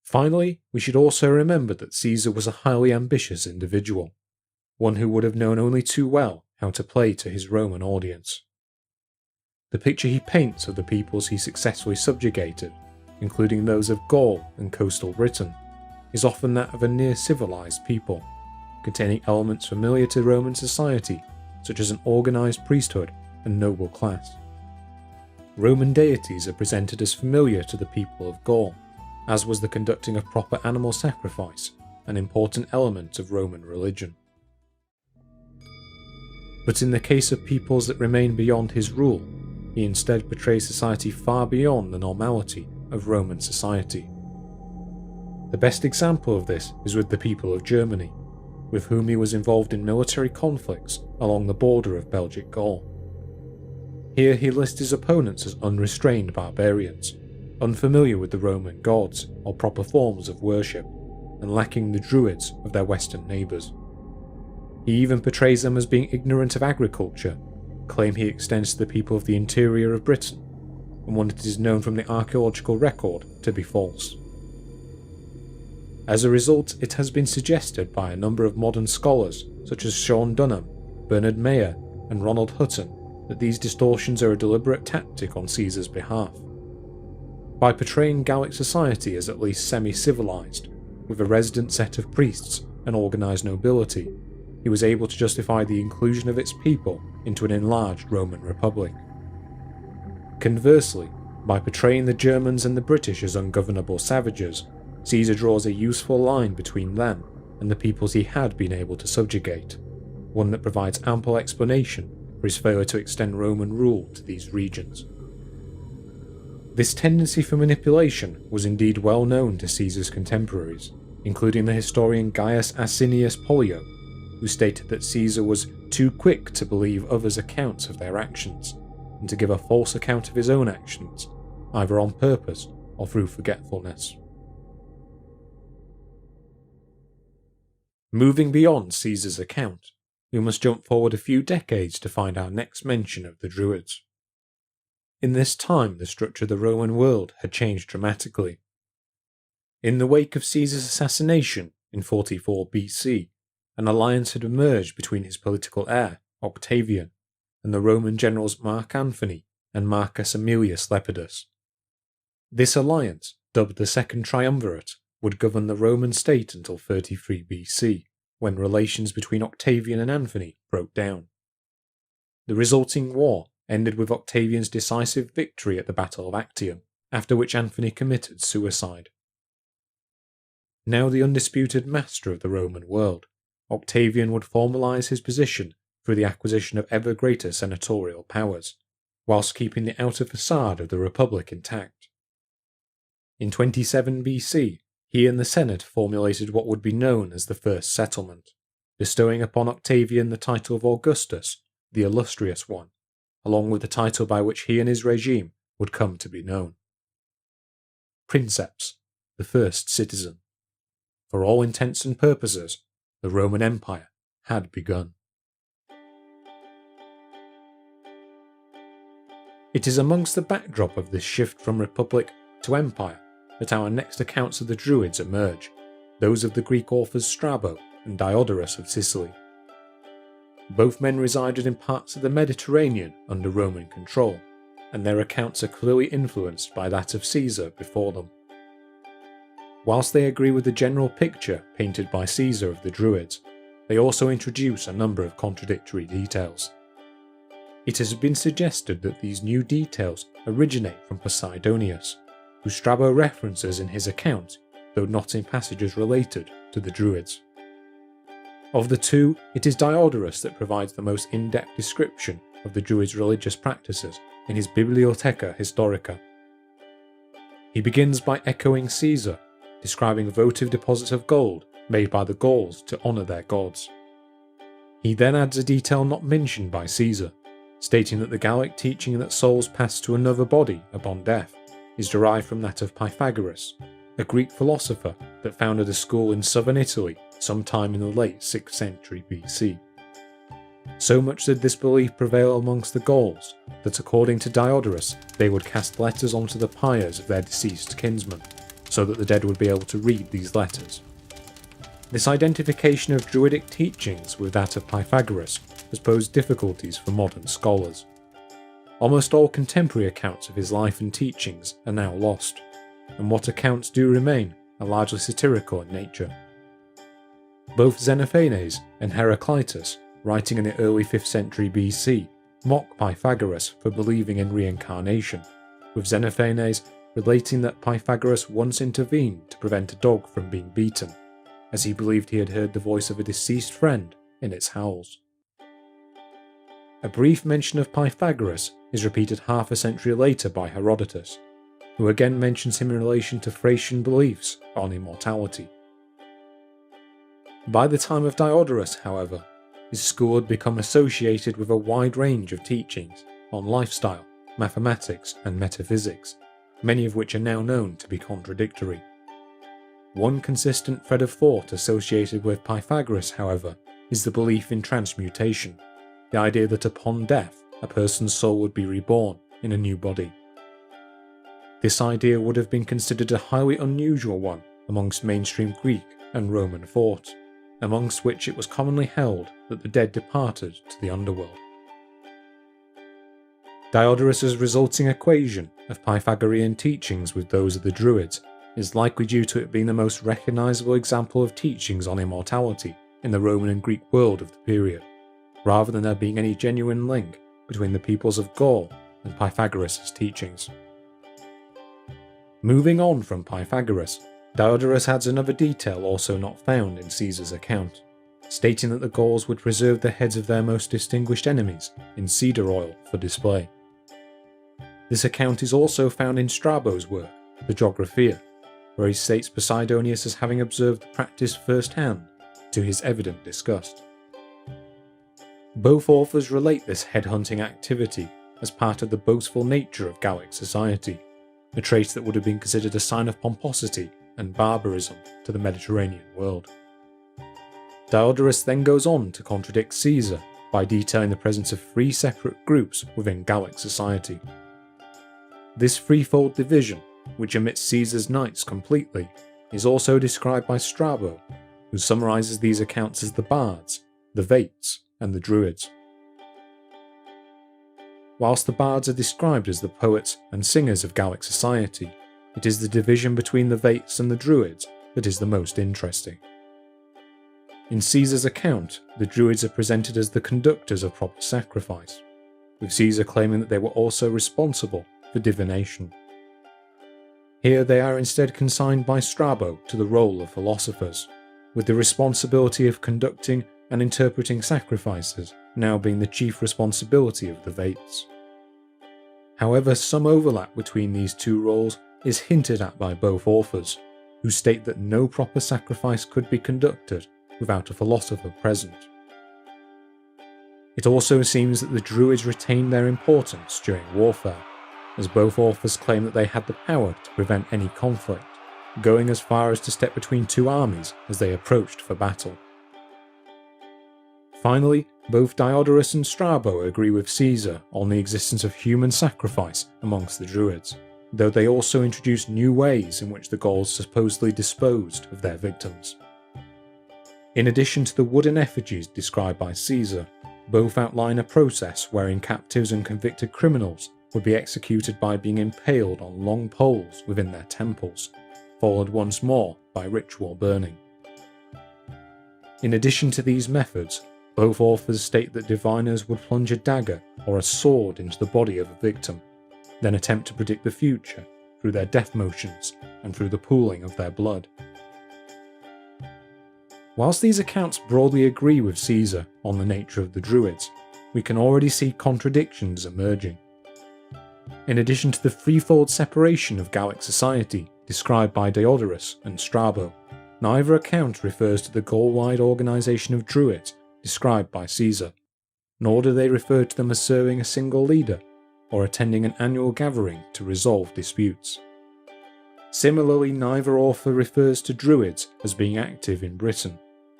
Speaker 1: Finally, we should also remember that Caesar was a highly ambitious individual, one who would have known only too well how to play to his Roman audience. The picture he paints of the peoples he successfully subjugated, including those of Gaul and coastal Britain, is often that of a near-civilized people, containing elements familiar to Roman society, such as an organized priesthood and noble class. Roman deities are presented as familiar to the people of Gaul, as was the conducting of proper animal sacrifice, an important element of Roman religion. But in the case of peoples that remain beyond his rule, he instead portrays society far beyond the normality of Roman society. The best example of this is with the people of Germany, with whom he was involved in military conflicts along the border of Belgic Gaul. Here he lists his opponents as unrestrained barbarians, unfamiliar with the Roman gods or proper forms of worship, and lacking the druids of their western neighbours. He even portrays them as being ignorant of agriculture, a claim he extends to the people of the interior of Britain, and one that is known from the archaeological record to be false. As a result, it has been suggested by a number of modern scholars such as Sean Dunham, Bernard Mayer and Ronald Hutton that these distortions are a deliberate tactic on Caesar's behalf. By portraying Gallic society as at least semi-civilized, with a resident set of priests and organised nobility, he was able to justify the inclusion of its people into an enlarged Roman Republic. Conversely, by portraying the Germans and the British as ungovernable savages, Caesar draws a useful line between them and the peoples he had been able to subjugate, one that provides ample explanation for his failure to extend Roman rule to these regions. This tendency for manipulation was indeed well known to Caesar's contemporaries, including the historian Gaius Asinius Pollio, who stated that Caesar was too quick to believe others' accounts of their actions, and to give a false account of his own actions, either on purpose or through forgetfulness. Moving beyond Caesar's account, we must jump forward a few decades to find our next mention of the Druids. In this time, the structure of the Roman world had changed dramatically. In the wake of Caesar's assassination in 44 BC, an alliance had emerged between his political heir, Octavian, and the Roman generals Mark Antony and Marcus Aemilius Lepidus. This alliance, dubbed the Second Triumvirate, would govern the Roman state until 33 BC, when relations between Octavian and Antony broke down. The resulting war ended with Octavian's decisive victory at the Battle of Actium, after which Antony committed suicide. Now the undisputed master of the Roman world, Octavian would formalise his position through the acquisition of ever greater senatorial powers, whilst keeping the outer facade of the Republic intact. In 27 BC, he and the Senate formulated what would be known as the First Settlement, bestowing upon Octavian the title of Augustus, the Illustrious One, along with the title by which he and his regime would come to be known. Princeps, the first citizen. For all intents and purposes, the Roman Empire had begun. It is amongst the backdrop of this shift from republic to empire that our next accounts of the Druids emerge, those of the Greek authors Strabo and Diodorus of Sicily. Both men resided in parts of the Mediterranean under Roman control, and their accounts are clearly influenced by that of Caesar before them. Whilst they agree with the general picture painted by Caesar of the Druids, they also introduce a number of contradictory details. It has been suggested that these new details originate from Posidonius, who Strabo references in his account, though not in passages related to the Druids. Of the two, it is Diodorus that provides the most in-depth description of the Druids' religious practices in his Bibliotheca Historica. He begins by echoing Caesar, describing votive deposits of gold made by the Gauls to honour their gods. He then adds a detail not mentioned by Caesar, stating that the Gallic teaching that souls pass to another body upon death is derived from that of Pythagoras, a Greek philosopher that founded a school in southern Italy sometime in the late 6th century BC. So much did this belief prevail amongst the Gauls that, according to Diodorus, they would cast letters onto the pyres of their deceased kinsmen, so that the dead would be able to read these letters. This identification of Druidic teachings with that of Pythagoras has posed difficulties for modern scholars. Almost all contemporary accounts of his life and teachings are now lost, and what accounts do remain are largely satirical in nature. Both Xenophanes and Heraclitus, writing in the early 5th century BC, mock Pythagoras for believing in reincarnation, with Xenophanes relating that Pythagoras once intervened to prevent a dog from being beaten, as he believed he had heard the voice of a deceased friend in its howls. A brief mention of Pythagoras is repeated half a century later by Herodotus, who again mentions him in relation to Thracian beliefs on immortality. By the time of Diodorus, however, his school had become associated with a wide range of teachings on lifestyle, mathematics, and metaphysics, many of which are now known to be contradictory. One consistent thread of thought associated with Pythagoras, however, is the belief in transmutation, the idea that upon death, a person's soul would be reborn in a new body. This idea would have been considered a highly unusual one amongst mainstream Greek and Roman thought, amongst which it was commonly held that the dead departed to the underworld. Diodorus's resulting equation of Pythagorean teachings with those of the Druids is likely due to it being the most recognisable example of teachings on immortality in the Roman and Greek world of the period, rather than there being any genuine link between the peoples of Gaul and Pythagoras' teachings. Moving on from Pythagoras, Diodorus adds another detail also not found in Caesar's account, stating that the Gauls would preserve the heads of their most distinguished enemies in cedar oil for display. This account is also found in Strabo's work, the Geographia, where he states Posidonius as having observed the practice firsthand, to his evident disgust. Both authors relate this headhunting activity as part of the boastful nature of Gallic society, a trait that would have been considered a sign of pomposity and barbarism to the Mediterranean world. Diodorus then goes on to contradict Caesar by detailing the presence of 3 separate groups within Gallic society. This threefold division, which omits Caesar's knights completely, is also described by Strabo, who summarises these accounts as the bards, the vates, and the druids. Whilst the bards are described as the poets and singers of Gallic society, it is the division between the vates and the druids that is the most interesting. In Caesar's account, the druids are presented as the conductors of proper sacrifice, with Caesar claiming that they were also responsible for divination. Here they are instead consigned by Strabo to the role of philosophers, with the responsibility of conducting and interpreting sacrifices now being the chief responsibility of the vates. However, some overlap between these two roles is hinted at by both authors, who state that no proper sacrifice could be conducted without a philosopher present. It also seems that the Druids retained their importance during warfare, as both authors claim that they had the power to prevent any conflict, going as far as to step between two armies as they approached for battle. Finally, both Diodorus and Strabo agree with Caesar on the existence of human sacrifice amongst the Druids, though they also introduce new ways in which the Gauls supposedly disposed of their victims. In addition to the wooden effigies described by Caesar, both outline a process wherein captives and convicted criminals would be executed by being impaled on long poles within their temples, followed once more by ritual burning. In addition to these methods, both authors state that diviners would plunge a dagger or a sword into the body of a victim, then attempt to predict the future through their death motions and through the pooling of their blood. Whilst these accounts broadly agree with Caesar on the nature of the Druids, we can already see contradictions emerging. In addition to the threefold separation of Gallic society described by Diodorus and Strabo, neither account refers to the Gaul-wide organisation of Druids described by Caesar, nor do they refer to them as serving a single leader or attending an annual gathering to resolve disputes. Similarly, neither author refers to Druids as being active in Britain,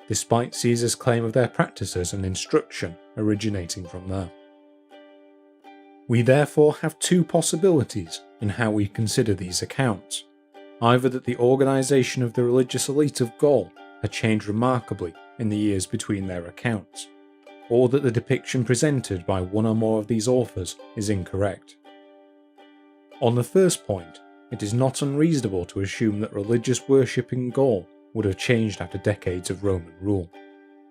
Speaker 1: despite Caesar's claim of their practices and instruction originating from there. We therefore have two possibilities in how we consider these accounts: either that the organisation of the religious elite of Gaul had changed remarkably in the years between their accounts, or that the depiction presented by one or more of these authors is incorrect. On the first point, it is not unreasonable to assume that religious worship in Gaul would have changed after decades of Roman rule,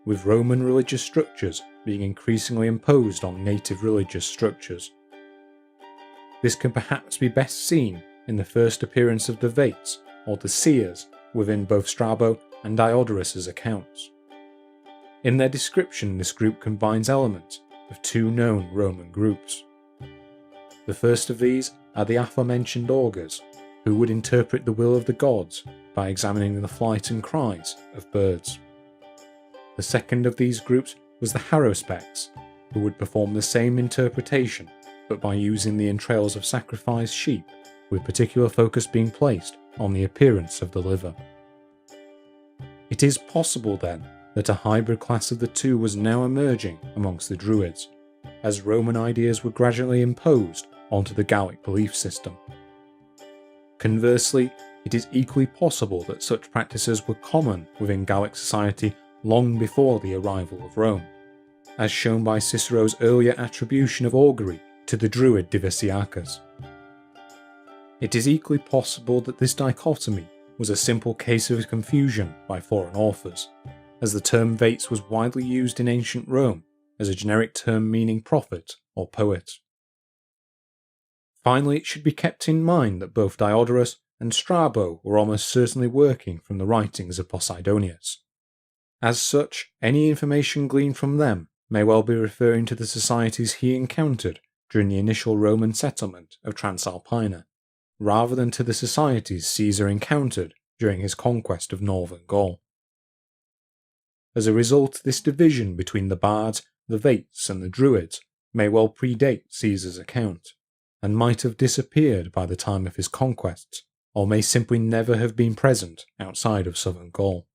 Speaker 1: with Roman religious structures being increasingly imposed on native religious structures. This can perhaps be best seen in the first appearance of the Vates, or the seers, within both Strabo and Diodorus's accounts. In their description, this group combines elements of two known Roman groups. The first of these are the aforementioned augurs, who would interpret the will of the gods by examining the flight and cries of birds. The second of these groups was the haruspex, who would perform the same interpretation but by using the entrails of sacrificed sheep, with particular focus being placed on the appearance of the liver. It is possible then that a hybrid class of the two was now emerging amongst the Druids, as Roman ideas were gradually imposed onto the Gallic belief system. Conversely, it is equally possible that such practices were common within Gallic society long before the arrival of Rome, as shown by Cicero's earlier attribution of augury to the Druid Divisiacus. It is equally possible that this dichotomy was a simple case of confusion by foreign authors, as the term Vates was widely used in ancient Rome as a generic term meaning prophet or poet. Finally, it should be kept in mind that both Diodorus and Strabo were almost certainly working from the writings of Posidonius. As such, any information gleaned from them may well be referring to the societies he encountered during the initial Roman settlement of Transalpina, rather than to the societies Caesar encountered during his conquest of northern Gaul. As a result, this division between the bards, the Vates, and the Druids may well predate Caesar's account, and might have disappeared by the time of his conquests, or may simply never have been present outside of southern Gaul.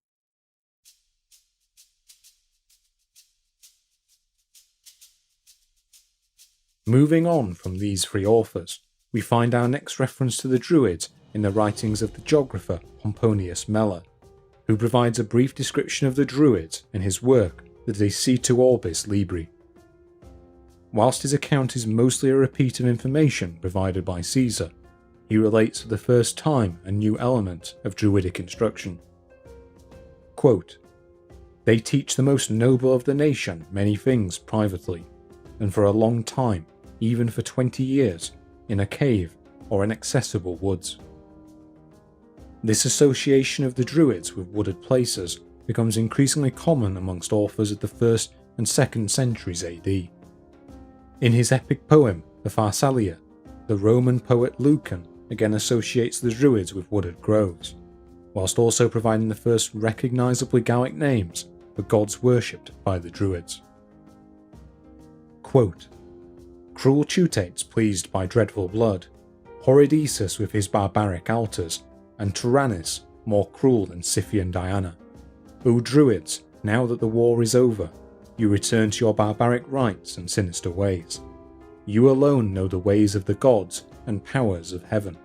Speaker 1: Moving on from these three authors, we find our next reference to the Druids in the writings of the geographer Pomponius Mela, who provides a brief description of the Druids in his work the De Situ Orbis Libri. Whilst his account is mostly a repeat of information provided by Caesar, he relates for the first time a new element of Druidic instruction. Quote, "They teach the most noble of the nation many things privately, and for a long time, even for 20 years, in a cave or inaccessible woods." This association of the Druids with wooded places becomes increasingly common amongst authors of the 1st and 2nd centuries AD. In his epic poem, the Pharsalia, the Roman poet Lucan again associates the Druids with wooded groves, whilst also providing the first recognisably Gallic names for gods worshipped by the Druids. Quote, "Cruel Teutates pleased by dreadful blood, horrid Esus with his barbaric altars, and Tyrannus more cruel than Scythian Diana. O Druids, now that the war is over, you return to your barbaric rites and sinister ways. You alone know the ways of the gods and powers of heaven,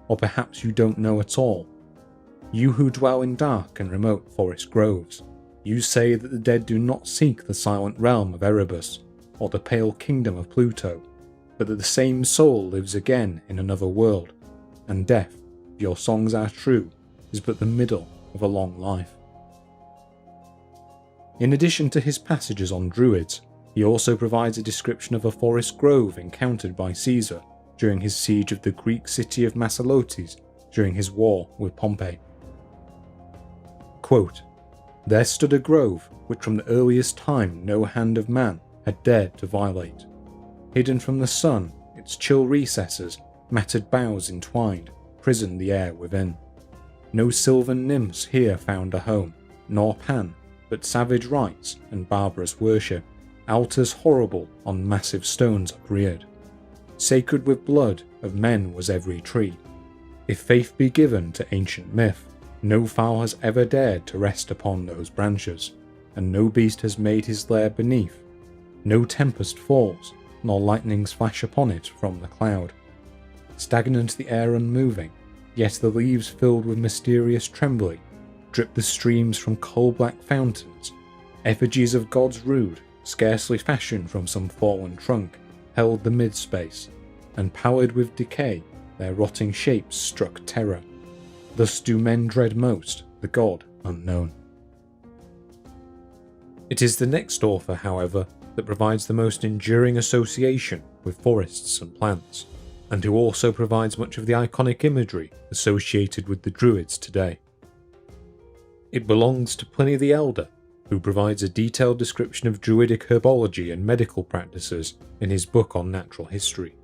Speaker 1: or perhaps you don't know at all. You who dwell in dark and remote forest groves, you say that the dead do not seek the silent realm of Erebus, or the pale kingdom of Pluto, but that the same soul lives again in another world, and death, if your songs are true, is but the middle of a long life." In addition to his passages on Druids, he also provides a description of a forest grove encountered by Caesar during his siege of the Greek city of Massalotes during his war with Pompey. Quote, "There stood a grove which from the earliest time no hand of man had dared to violate. Hidden from the sun, its chill recesses, matted boughs entwined, prisoned the air within. No sylvan nymphs here found a home, nor Pan, but savage rites and barbarous worship, altars horrible on massive stones upreared. Sacred with blood of men was every tree. If faith be given to ancient myth, no fowl has ever dared to rest upon those branches, and no beast has made his lair beneath. No tempest falls, nor lightnings flash upon it from the cloud. Stagnant the air unmoving, yet the leaves filled with mysterious trembling, drip the streams from coal-black fountains, effigies of gods rude, scarcely fashioned from some fallen trunk, held the mid-space, and pallid with decay, their rotting shapes struck terror. Thus do men dread most the god unknown. It is the next author, however, that provides the most enduring association with forests and plants, and who also provides much of the iconic imagery associated with the Druids today. It belongs to Pliny the Elder, who provides a detailed description of Druidic herbology and medical practices in his book on natural history.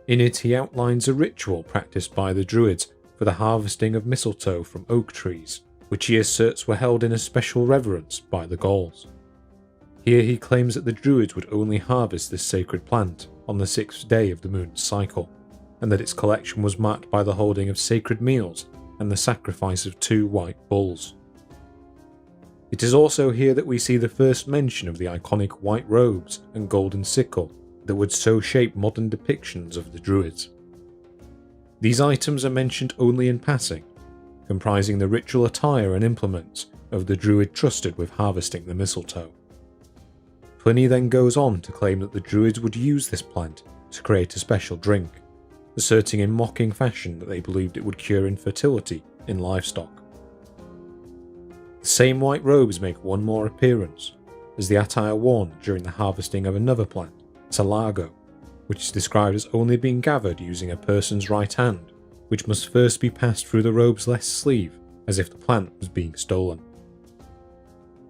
Speaker 1: In it he outlines a ritual practiced by the Druids for the harvesting of mistletoe from oak trees, which he asserts were held in a special reverence by the Gauls. Here he claims that the Druids would only harvest this sacred plant on the 6th day of the moon's cycle, and that its collection was marked by the holding of sacred meals and the sacrifice of 2 white bulls. It is also here that we see the first mention of the iconic white robes and golden sickle that would so shape modern depictions of the Druids. These items are mentioned only in passing, comprising the ritual attire and implements of the Druid trusted with harvesting the mistletoe. Pliny then goes on to claim that the Druids would use this plant to create a special drink, asserting in mocking fashion that they believed it would cure infertility in livestock. The same white robes make one more appearance, as the attire worn during the harvesting of another plant, Salago, which is described as only being gathered using a person's right hand, which must first be passed through the robe's left sleeve as if the plant was being stolen.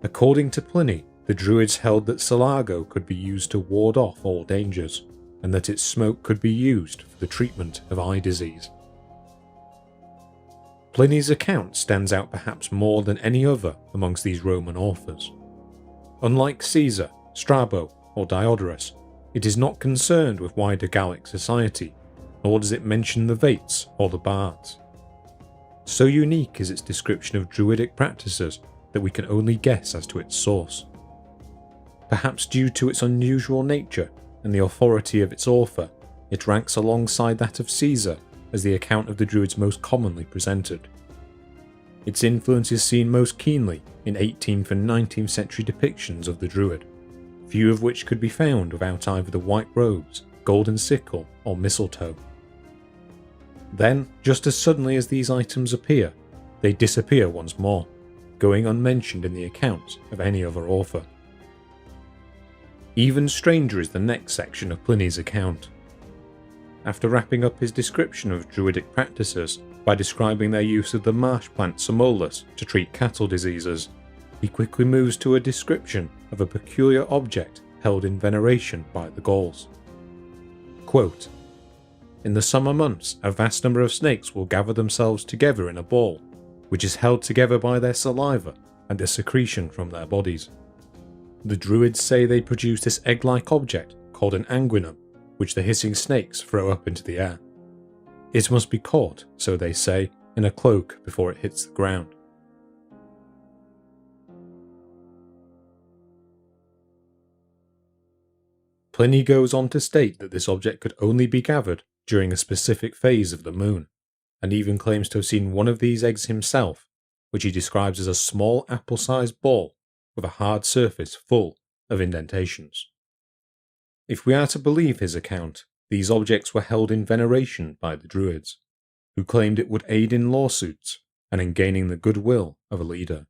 Speaker 1: According to Pliny, the Druids held that Salago could be used to ward off all dangers, and that its smoke could be used for the treatment of eye disease. Pliny's account stands out perhaps more than any other amongst these Roman authors. Unlike Caesar, Strabo, or Diodorus, it is not concerned with wider Gallic society, nor does it mention the Vates or the Bards. So unique is its description of Druidic practices that we can only guess as to its source. Perhaps due to its unusual nature and the authority of its author, it ranks alongside that of Caesar as the account of the Druids most commonly presented. Its influence is seen most keenly in 18th and 19th century depictions of the Druid, few of which could be found without either the white robes, golden sickle, or mistletoe. Then, just as suddenly as these items appear, they disappear once more, going unmentioned in the accounts of any other author. Even stranger is the next section of Pliny's account. After wrapping up his description of Druidic practices by describing their use of the marsh plant Samolus to treat cattle diseases, he quickly moves to a description of a peculiar object held in veneration by the Gauls. Quote, "In the summer months, a vast number of snakes will gather themselves together in a ball, which is held together by their saliva and a secretion from their bodies. The Druids say they produce this egg-like object called an anguinum, which the hissing snakes throw up into the air. It must be caught, so they say, in a cloak before it hits the ground." Pliny goes on to state that this object could only be gathered during a specific phase of the moon, and even claims to have seen one of these eggs himself, which he describes as a small apple-sized ball with a hard surface full of indentations. If we are to believe his account, these objects were held in veneration by the Druids, who claimed it would aid in lawsuits and in gaining the goodwill of a leader.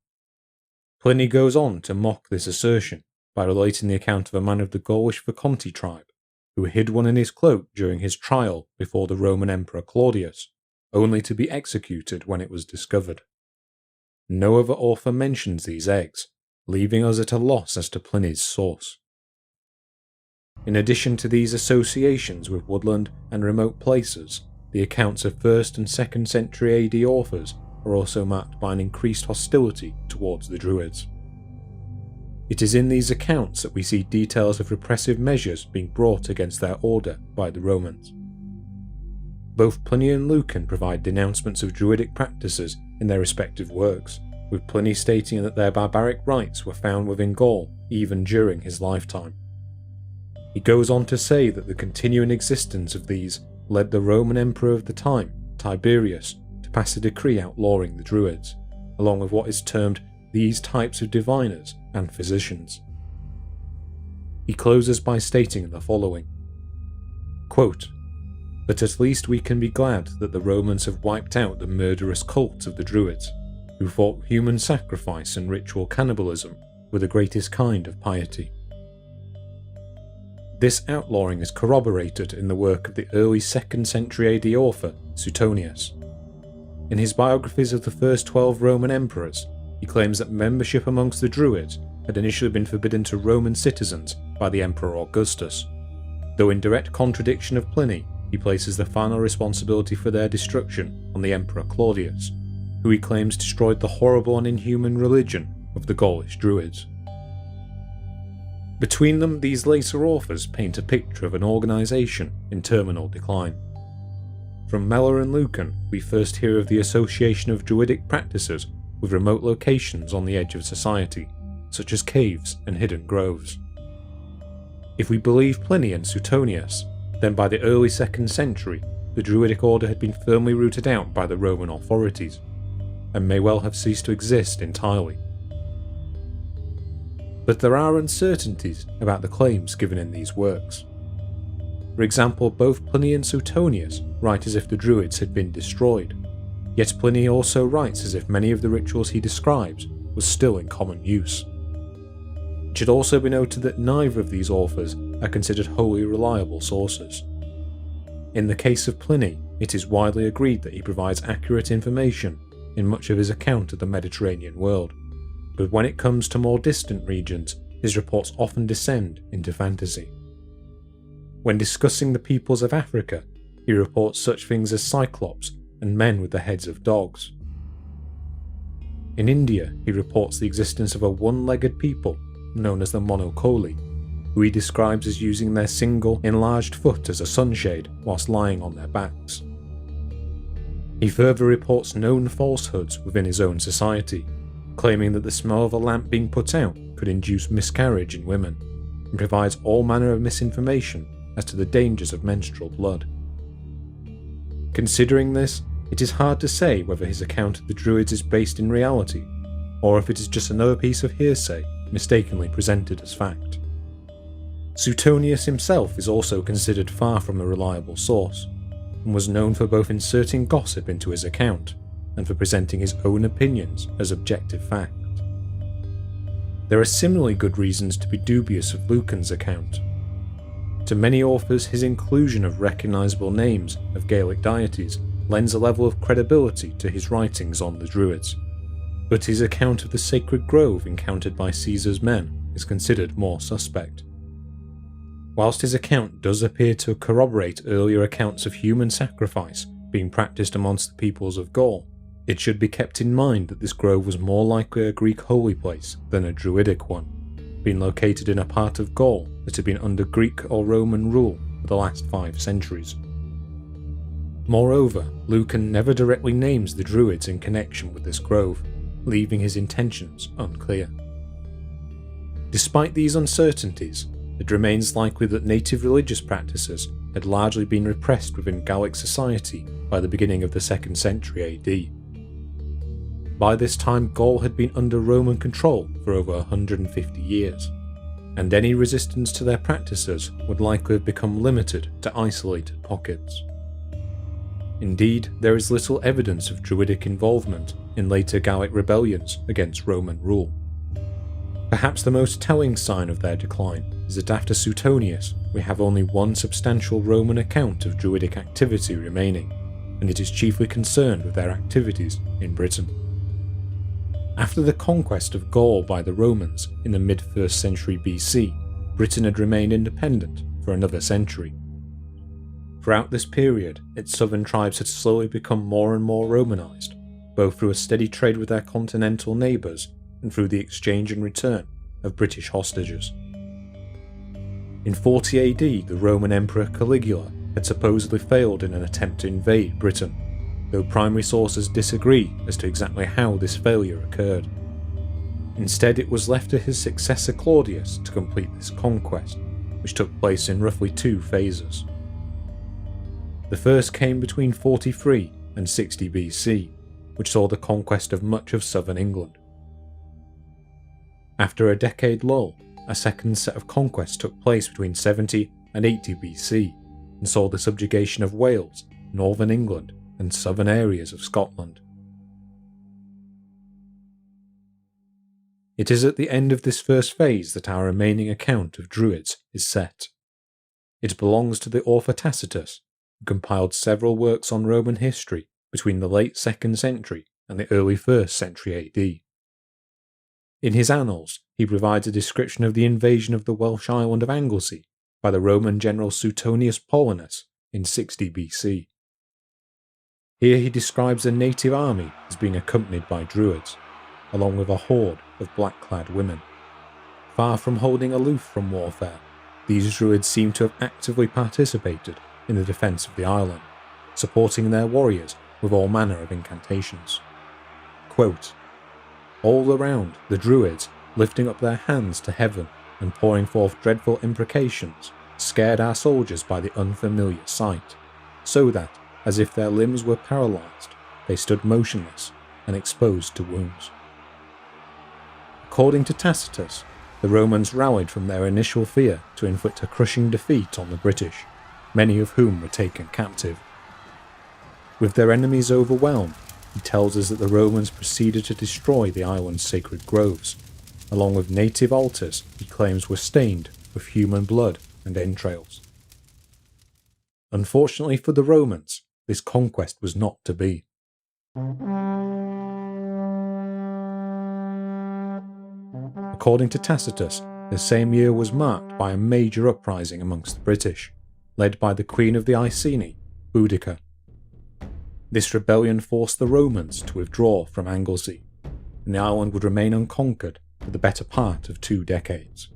Speaker 1: Pliny goes on to mock this assertion by relating the account of a man of the Gaulish Vaconti tribe, who hid one in his cloak during his trial before the Roman Emperor Claudius, only to be executed when it was discovered. No other author mentions these eggs, leaving us at a loss as to Pliny's source. In addition to these associations with woodland and remote places, the accounts of 1st and 2nd century AD authors are also marked by an increased hostility towards the Druids. It is in these accounts that we see details of repressive measures being brought against their order by the Romans. Both Pliny and Lucan provide denouncements of Druidic practices in their respective works, with Pliny stating that their barbaric rites were found within Gaul even during his lifetime. He goes on to say that the continuing existence of these led the Roman emperor of the time, Tiberius, to pass a decree outlawing the Druids, along with what is termed these types of diviners and physicians. He closes by stating the following, quote, "But at least we can be glad that the Romans have wiped out the murderous cult of the Druids, who thought human sacrifice and ritual cannibalism were the greatest kind of piety." This outlawing is corroborated in the work of the early 2nd century AD author Suetonius. In his biographies of the first 12 Roman emperors, he claims that membership amongst the Druids had initially been forbidden to Roman citizens by the Emperor Augustus, though in direct contradiction of Pliny, he places the final responsibility for their destruction on the Emperor Claudius, who he claims destroyed the horrible and inhuman religion of the Gaulish Druids. Between them, these later authors paint a picture of an organisation in terminal decline. From Mellor and Lucan, we first hear of the association of Druidic practices with remote locations on the edge of society, such as caves and hidden groves. If we believe Pliny and Suetonius, then by the early 2nd century, the Druidic order had been firmly rooted out by the Roman authorities, and may well have ceased to exist entirely. But there are uncertainties about the claims given in these works. For example, both Pliny and Suetonius write as if the Druids had been destroyed, yet Pliny also writes as if many of the rituals he describes were still in common use. It should also be noted that neither of these authors are considered wholly reliable sources. In the case of Pliny, it is widely agreed that he provides accurate information in much of his account of the Mediterranean world, but when it comes to more distant regions, his reports often descend into fantasy. When discussing the peoples of Africa, he reports such things as cyclops and men with the heads of dogs. In India, he reports the existence of a one-legged people known as the Monocoli, who he describes as using their single enlarged foot as a sunshade whilst lying on their backs. He further reports known falsehoods within his own society, claiming that the smell of a lamp being put out could induce miscarriage in women, and provides all manner of misinformation as to the dangers of menstrual blood. Considering this, it is hard to say whether his account of the Druids is based in reality, or if it is just another piece of hearsay mistakenly presented as fact. Suetonius himself is also considered far from a reliable source, and was known for both inserting gossip into his account and for presenting his own opinions as objective fact. There are similarly good reasons to be dubious of Lucan's account. To many authors, his inclusion of recognisable names of Gaelic deities lends a level of credibility to his writings on the Druids, but his account of the sacred grove encountered by Caesar's men is considered more suspect. Whilst his account does appear to corroborate earlier accounts of human sacrifice being practiced amongst the peoples of Gaul, it should be kept in mind that this grove was more likely a Greek holy place than a Druidic one, being located in a part of Gaul that had been under Greek or Roman rule for the last 5 centuries. Moreover, Lucan never directly names the Druids in connection with this grove, leaving his intentions unclear. Despite these uncertainties, it remains likely that native religious practices had largely been repressed within Gallic society by the beginning of the 2nd century AD. By this time, Gaul had been under Roman control for over 150 years, and any resistance to their practices would likely have become limited to isolated pockets. Indeed, there is little evidence of Druidic involvement in later Gallic rebellions against Roman rule. Perhaps the most telling sign of their decline is that after Suetonius, we have only one substantial Roman account of Druidic activity remaining, and it is chiefly concerned with their activities in Britain. After the conquest of Gaul by the Romans in the mid-1st century BC, Britain had remained independent for another century. Throughout this period, its southern tribes had slowly become more and more Romanized, both through a steady trade with their continental neighbours and through the exchange and return of British hostages. In 40 AD, the Roman Emperor Caligula had supposedly failed in an attempt to invade Britain, though primary sources disagree as to exactly how this failure occurred. Instead, it was left to his successor Claudius to complete this conquest, which took place in roughly 2 phases. The first came between 43 and 60 BC, which saw the conquest of much of southern England. After a decade lull, a second set of conquests took place between 70 and 80 BC, and saw the subjugation of Wales, northern England, and southern areas of Scotland. It is at the end of this first phase that our remaining account of Druids is set. It belongs to the author Tacitus, who compiled several works on Roman history between the late 2nd century and the early 1st century AD. In his Annals, he provides a description of the invasion of the Welsh island of Anglesey by the Roman general Suetonius Paulinus in 60 BC. Here he describes a native army as being accompanied by Druids, along with a horde of black-clad women. Far from holding aloof from warfare, these Druids seem to have actively participated in the defence of the island, supporting their warriors with all manner of incantations. Quote, "All around, the Druids, lifting up their hands to heaven and pouring forth dreadful imprecations, scared our soldiers by the unfamiliar sight, so that, as if their limbs were paralysed, they stood motionless and exposed to wounds." According to Tacitus, the Romans rallied from their initial fear to inflict a crushing defeat on the British, many of whom were taken captive. With their enemies overwhelmed, he tells us that the Romans proceeded to destroy the island's sacred groves, along with native altars he claims were stained with human blood and entrails. Unfortunately for the Romans, this conquest was not to be. According to Tacitus, the same year was marked by a major uprising amongst the British, led by the Queen of the Iceni, Boudicca. This rebellion forced the Romans to withdraw from Anglesey, and the island would remain unconquered for the better part of 2 decades.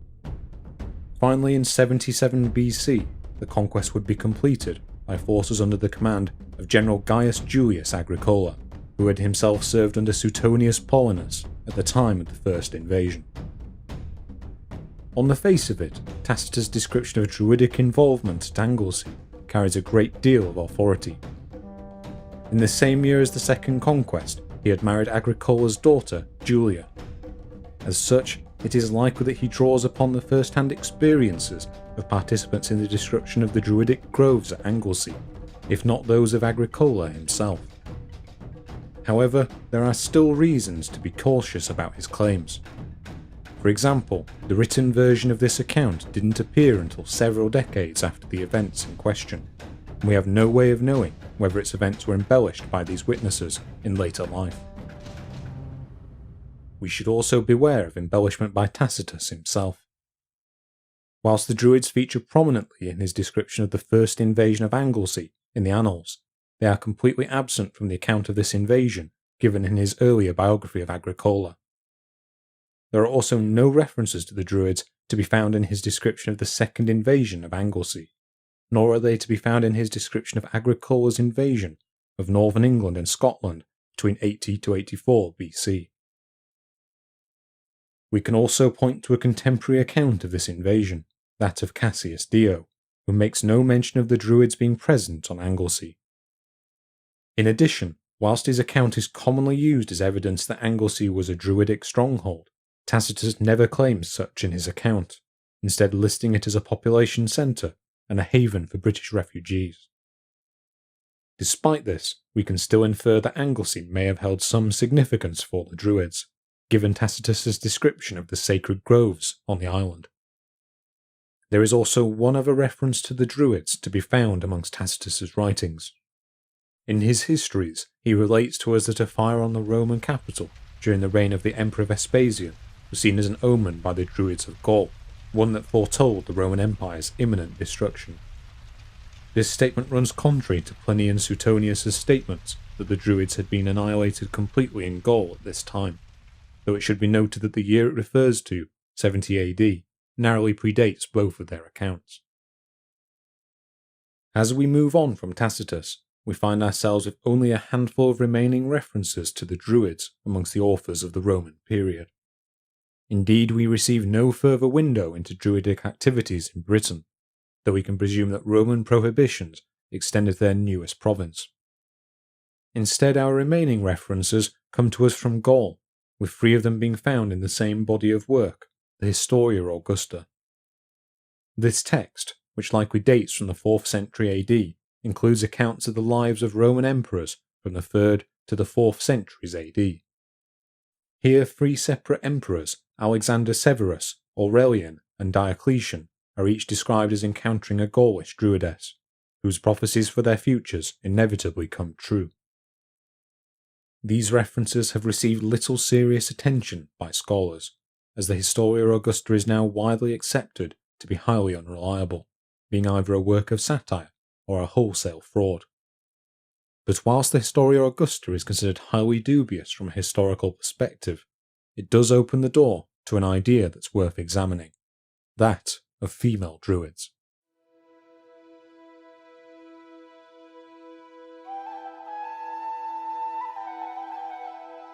Speaker 1: Finally, in 77 BC, the conquest would be completed by forces under the command of General Gaius Julius Agricola, who had himself served under Suetonius Paulinus at the time of the first invasion. On the face of it, Tacitus' description of Druidic involvement at Anglesey carries a great deal of authority. In the same year as the Second Conquest, he had married Agricola's daughter, Julia. As such, it is likely that he draws upon the first-hand experiences of participants in the destruction of the Druidic groves at Anglesey, if not those of Agricola himself. However, there are still reasons to be cautious about his claims. For example, the written version of this account didn't appear until several decades after the events in question, and we have no way of knowing whether its events were embellished by these witnesses in later life. We should also beware of embellishment by Tacitus himself. Whilst the Druids feature prominently in his description of the first invasion of Anglesey in the Annals, they are completely absent from the account of this invasion given in his earlier biography of Agricola. There are also no references to the Druids to be found in his description of the second invasion of Anglesey, nor are they to be found in his description of Agricola's invasion of northern England and Scotland between 80 to 84 BC. We can also point to a contemporary account of this invasion, that of Cassius Dio, who makes no mention of the Druids being present on Anglesey. In addition, whilst his account is commonly used as evidence that Anglesey was a Druidic stronghold, Tacitus never claims such in his account, instead listing it as a population centre and a haven for British refugees. Despite this, we can still infer that Anglesey may have held some significance for the Druids, given Tacitus's description of the sacred groves on the island. There is also one other reference to the Druids to be found amongst Tacitus's writings. In his histories, he relates to us that a fire on the Roman capital during the reign of the Emperor Vespasian was seen as an omen by the Druids of Gaul, one that foretold the Roman Empire's imminent destruction. This statement runs contrary to Pliny and Suetonius' statements that the Druids had been annihilated completely in Gaul at this time, though it should be noted that the year it refers to, 70 AD, narrowly predates both of their accounts. As we move on from Tacitus, we find ourselves with only a handful of remaining references to the Druids amongst the authors of the Roman period. Indeed, we receive no further window into Druidic activities in Britain, though we can presume that Roman prohibitions extended to their newest province. Instead, our remaining references come to us from Gaul, with 3 of them being found in the same body of work, the Historia Augusta. This text, which likely dates from the 4th century AD, includes accounts of the lives of Roman emperors from the 3rd to the 4th centuries AD. Here 3 separate emperors, Alexander Severus, Aurelian, and Diocletian, are each described as encountering a Gaulish druidess, whose prophecies for their futures inevitably come true. These references have received little serious attention by scholars, as the Historia Augusta is now widely accepted to be highly unreliable, being either a work of satire or a wholesale fraud. But whilst the Historia Augusta is considered highly dubious from a historical perspective, it does open the door to an idea that's worth examining, that of female druids.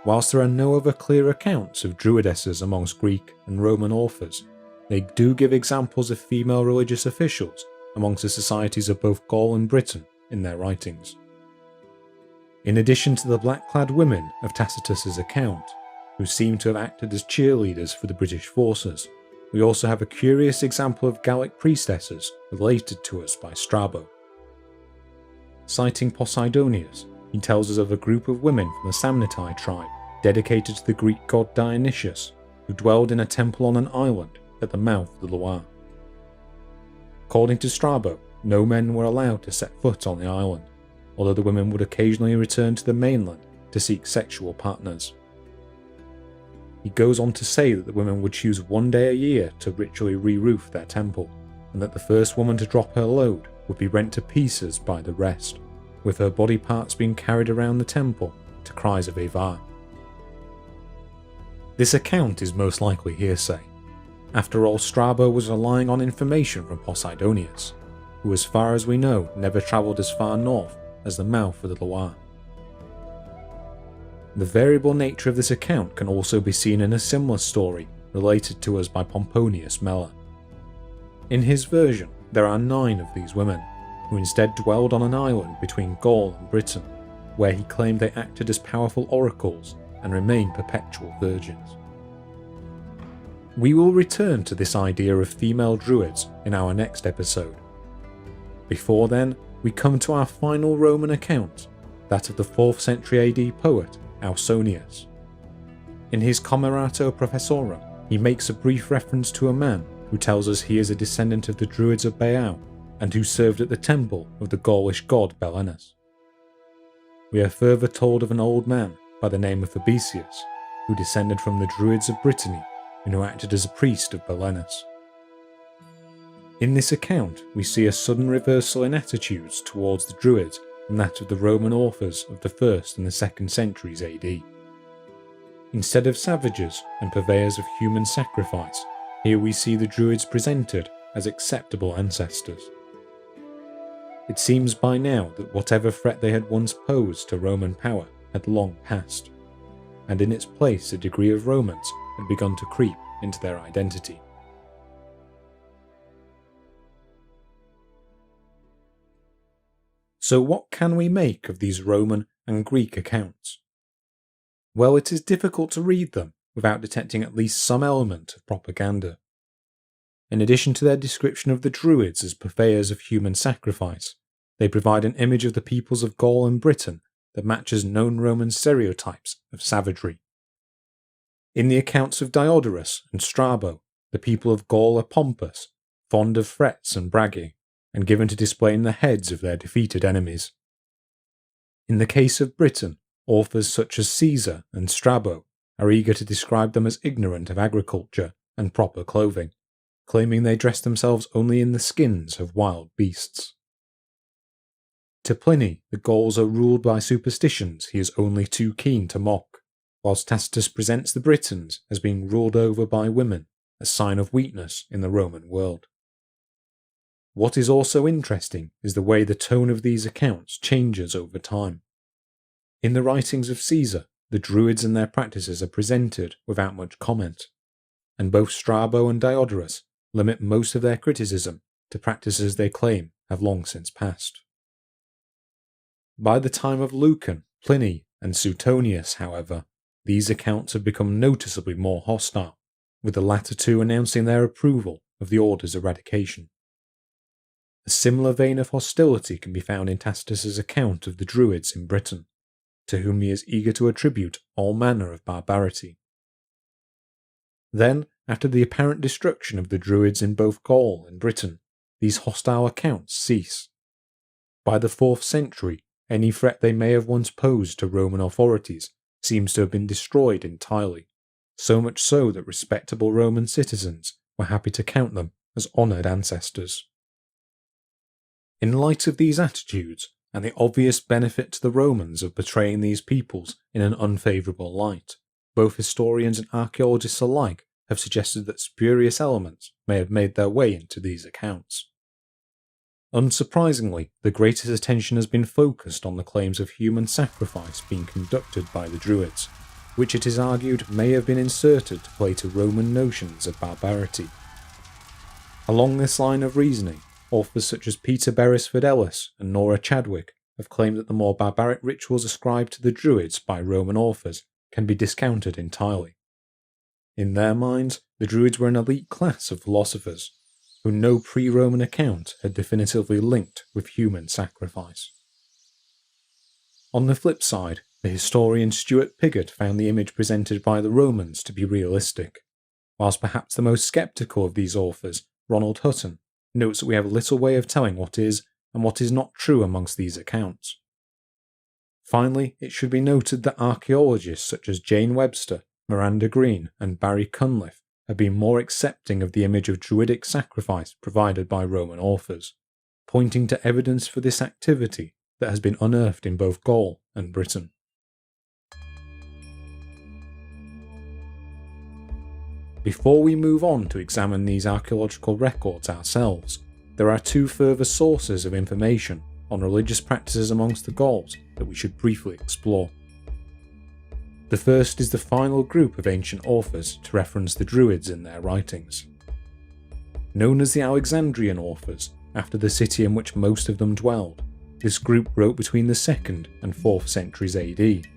Speaker 1: Whilst there are no other clear accounts of druidesses amongst Greek and Roman authors, they do give examples of female religious officials amongst the societies of both Gaul and Britain in their writings. In addition to the black-clad women of Tacitus's account, who seem to have acted as cheerleaders for the British forces, we also have a curious example of Gallic priestesses related to us by Strabo. Citing Posidonius, he tells us of a group of women from the Samnitai tribe dedicated to the Greek god Dionysius, who dwelled in a temple on an island at the mouth of the Loire. According to Strabo, no men were allowed to set foot on the island, although the women would occasionally return to the mainland to seek sexual partners. He goes on to say that the women would choose one day a year to ritually re-roof their temple, and that the first woman to drop her load would be rent to pieces by the rest, with her body parts being carried around the temple to cries of Eva. This account is most likely hearsay. After all, Strabo was relying on information from Posidonius, who as far as we know never travelled as far north as the mouth of the Loire. The variable nature of this account can also be seen in a similar story related to us by Pomponius Mela. In his version, there are 9 of these women, who instead dwelled on an island between Gaul and Britain, where he claimed they acted as powerful oracles and remained perpetual virgins. We will return to this idea of female druids in our next episode. Before then, we come to our final Roman account, that of the 4th century AD poet Ausonius. In his Commentarii Professorum, he makes a brief reference to a man who tells us he is a descendant of the Druids of Bello, and who served at the temple of the Gaulish god Belenus. We are further told of an old man by the name of Fabricius, who descended from the Druids of Brittany and who acted as a priest of Belenus. In this account, we see a sudden reversal in attitudes towards the Druids from that of the Roman authors of the 1st and the 2nd centuries AD. Instead of savages and purveyors of human sacrifice, here we see the Druids presented as acceptable ancestors. It seems by now that whatever threat they had once posed to Roman power had long passed, and in its place a degree of romance had begun to creep into their identity. So what can we make of these Roman and Greek accounts? Well, it is difficult to read them without detecting at least some element of propaganda. In addition to their description of the Druids as purveyors of human sacrifice, they provide an image of the peoples of Gaul and Britain that matches known Roman stereotypes of savagery. In the accounts of Diodorus and Strabo, the people of Gaul are pompous, fond of threats and bragging, and given to displaying the heads of their defeated enemies. In the case of Britain, authors such as Caesar and Strabo are eager to describe them as ignorant of agriculture and proper clothing, claiming they dress themselves only in the skins of wild beasts. To Pliny, the Gauls are ruled by superstitions he is only too keen to mock, whilst Tacitus presents the Britons as being ruled over by women, a sign of weakness in the Roman world. What is also interesting is the way the tone of these accounts changes over time. In the writings of Caesar, the Druids and their practices are presented without much comment, and both Strabo and Diodorus limit most of their criticism to practices they claim have long since passed. By the time of Lucan, Pliny, and Suetonius, however, these accounts have become noticeably more hostile, with the latter two announcing their approval of the order's eradication. A similar vein of hostility can be found in Tacitus's account of the Druids in Britain, to whom he is eager to attribute all manner of barbarity. Then, after the apparent destruction of the Druids in both Gaul and Britain, these hostile accounts cease. By the 4th century, any threat they may have once posed to Roman authorities seems to have been destroyed entirely, so much so that respectable Roman citizens were happy to count them as honoured ancestors. In light of these attitudes, and the obvious benefit to the Romans of portraying these peoples in an unfavourable light, both historians and archaeologists alike have suggested that spurious elements may have made their way into these accounts. Unsurprisingly, the greatest attention has been focused on the claims of human sacrifice being conducted by the Druids, which it is argued may have been inserted to play to Roman notions of barbarity. Along this line of reasoning, authors such as Peter Berris Fidelis and Nora Chadwick have claimed that the more barbaric rituals ascribed to the Druids by Roman authors can be discounted entirely. In their minds, the Druids were an elite class of philosophers, who no pre-Roman account had definitively linked with human sacrifice. On the flip side, the historian Stuart Piggott found the image presented by the Romans to be realistic, whilst perhaps the most sceptical of these authors, Ronald Hutton, notes that we have little way of telling what is and what is not true amongst these accounts. Finally, it should be noted that archaeologists such as Jane Webster, Miranda Green, and Barry Cunliffe have been more accepting of the image of druidic sacrifice provided by Roman authors, pointing to evidence for this activity that has been unearthed in both Gaul and Britain. Before we move on to examine these archaeological records ourselves, there are two further sources of information on religious practices amongst the Gauls that we should briefly explore. The first is the final group of ancient authors to reference the Druids in their writings. Known as the Alexandrian authors, after the city in which most of them dwelled, this group wrote between the 2nd and 4th centuries AD,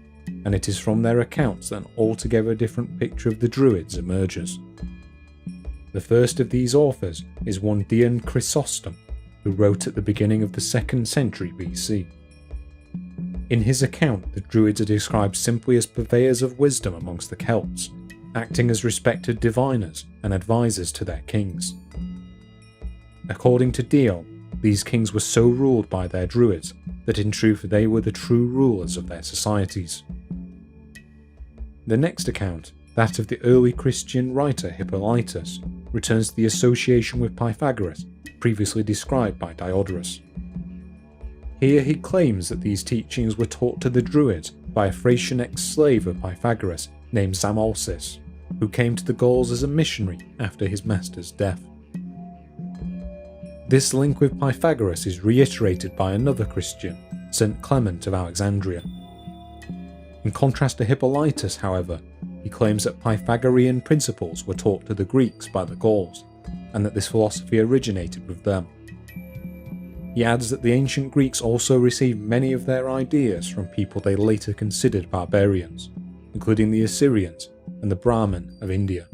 Speaker 1: and it is from their accounts that an altogether different picture of the Druids emerges. The first of these authors is one Dion Chrysostom, who wrote at the beginning of the 2nd century BC. In his account, the Druids are described simply as purveyors of wisdom amongst the Celts, acting as respected diviners and advisors to their kings. According to Dion, these kings were so ruled by their Druids that in truth they were the true rulers of their societies. The next account, that of the early Christian writer Hippolytus, returns to the association with Pythagoras previously described by Diodorus. Here he claims that these teachings were taught to the Druids by a Thracian ex-slave of Pythagoras named Zamolcis, who came to the Gauls as a missionary after his master's death. This link with Pythagoras is reiterated by another Christian, St. Clement of Alexandria. In contrast to Hippolytus, however, he claims that Pythagorean principles were taught to the Greeks by the Gauls, and that this philosophy originated with them. He adds that the ancient Greeks also received many of their ideas from people they later considered barbarians, including the Assyrians and the Brahmin of India.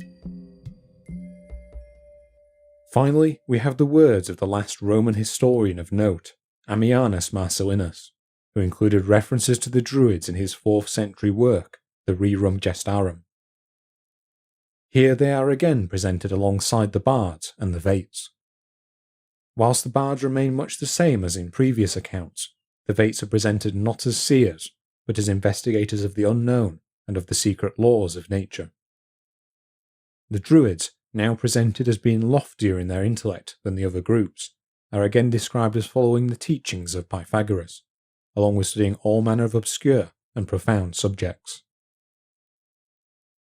Speaker 1: Finally, we have the words of the last Roman historian of note, Ammianus Marcellinus, who included references to the Druids in his 4th century work, the Rerum Gestarum. Here they are again presented alongside the bards and the vates. Whilst the bards remain much the same as in previous accounts, the vates are presented not as seers, but as investigators of the unknown and of the secret laws of nature. The Druids, now presented as being loftier in their intellect than the other groups, are again described as following the teachings of Pythagoras, along with studying all manner of obscure and profound subjects.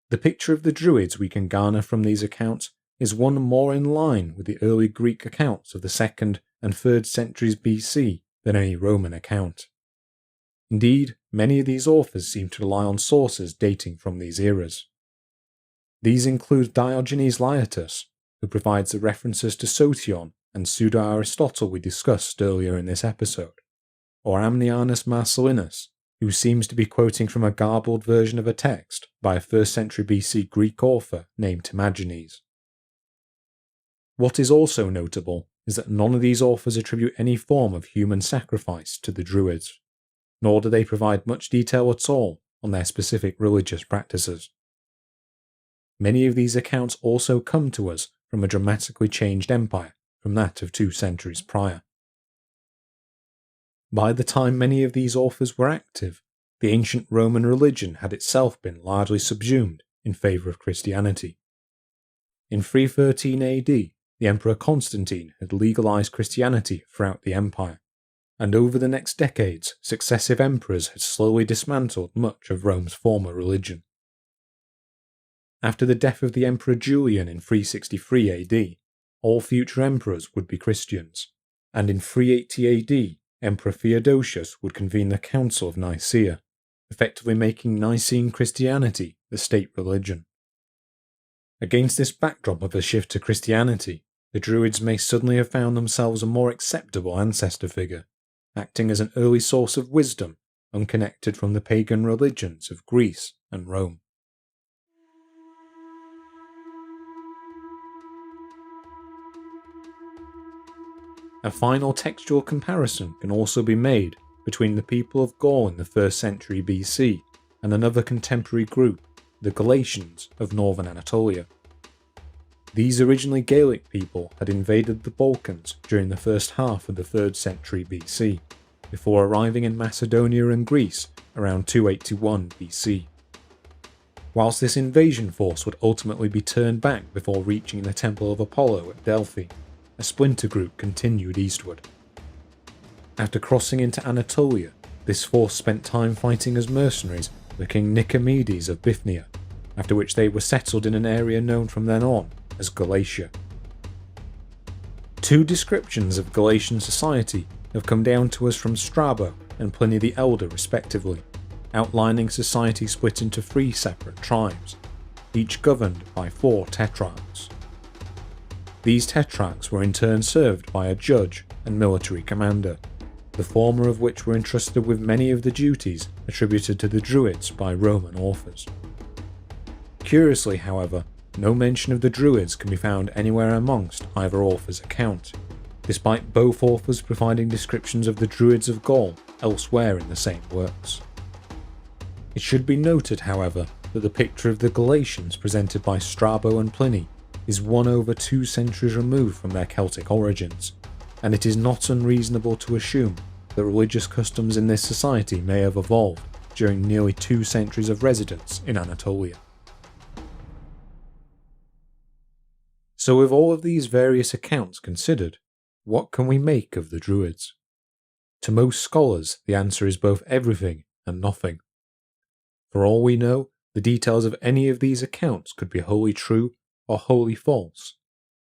Speaker 1: The picture of the Druids we can garner from these accounts is one more in line with the early Greek accounts of the 2nd and 3rd centuries BC than any Roman account. Indeed, many of these authors seem to rely on sources dating from these eras. These include Diogenes Laertius, who provides the references to Sotion and Pseudo-Aristotle we discussed earlier in this episode, or Ammianus Marcellinus, who seems to be quoting from a garbled version of a text by a 1st century BC Greek author named Timagenes. What is also notable is that none of these authors attribute any form of human sacrifice to the Druids, nor do they provide much detail at all on their specific religious practices. Many of these accounts also come to us from a dramatically changed empire from that of 2 centuries prior. By the time many of these authors were active, the ancient Roman religion had itself been largely subsumed in favour of Christianity. In 313 AD, the Emperor Constantine had legalised Christianity throughout the empire, and over the next decades, successive emperors had slowly dismantled much of Rome's former religion. After the death of the Emperor Julian in 363 AD, all future emperors would be Christians, and in 380 AD, Emperor Theodosius would convene the Council of Nicaea, effectively making Nicene Christianity the state religion. Against this backdrop of a shift to Christianity, the Druids may suddenly have found themselves a more acceptable ancestor figure, acting as an early source of wisdom, unconnected from the pagan religions of Greece and Rome. A final textual comparison can also be made between the people of Gaul in the 1st century BC and another contemporary group, the Galatians of northern Anatolia. These originally Gaelic people had invaded the Balkans during the first half of the 3rd century BC, before arriving in Macedonia and Greece around 281 BC. Whilst this invasion force would ultimately be turned back before reaching the Temple of Apollo at Delphi, a splinter group continued eastward. After crossing into Anatolia, this force spent time fighting as mercenaries for King Nicomedes of Bithynia, after which they were settled in an area known from then on as Galatia. 2 descriptions of Galatian society have come down to us from Strabo and Pliny the Elder respectively, outlining society split into 3 separate tribes, each governed by 4 tetrarchs. These tetrarchs were in turn served by a judge and military commander, the former of which were entrusted with many of the duties attributed to the Druids by Roman authors. Curiously, however, no mention of the Druids can be found anywhere amongst either author's account, despite both authors providing descriptions of the Druids of Gaul elsewhere in the same works. It should be noted, however, that the picture of the Galatians presented by Strabo and Pliny is 1 over 2 centuries removed from their Celtic origins, and it is not unreasonable to assume that religious customs in this society may have evolved during nearly 2 centuries of residence in Anatolia. So with all of these various accounts considered, what can we make of the Druids? To most scholars, the answer is both everything and nothing. For all we know, the details of any of these accounts could be wholly true or wholly false,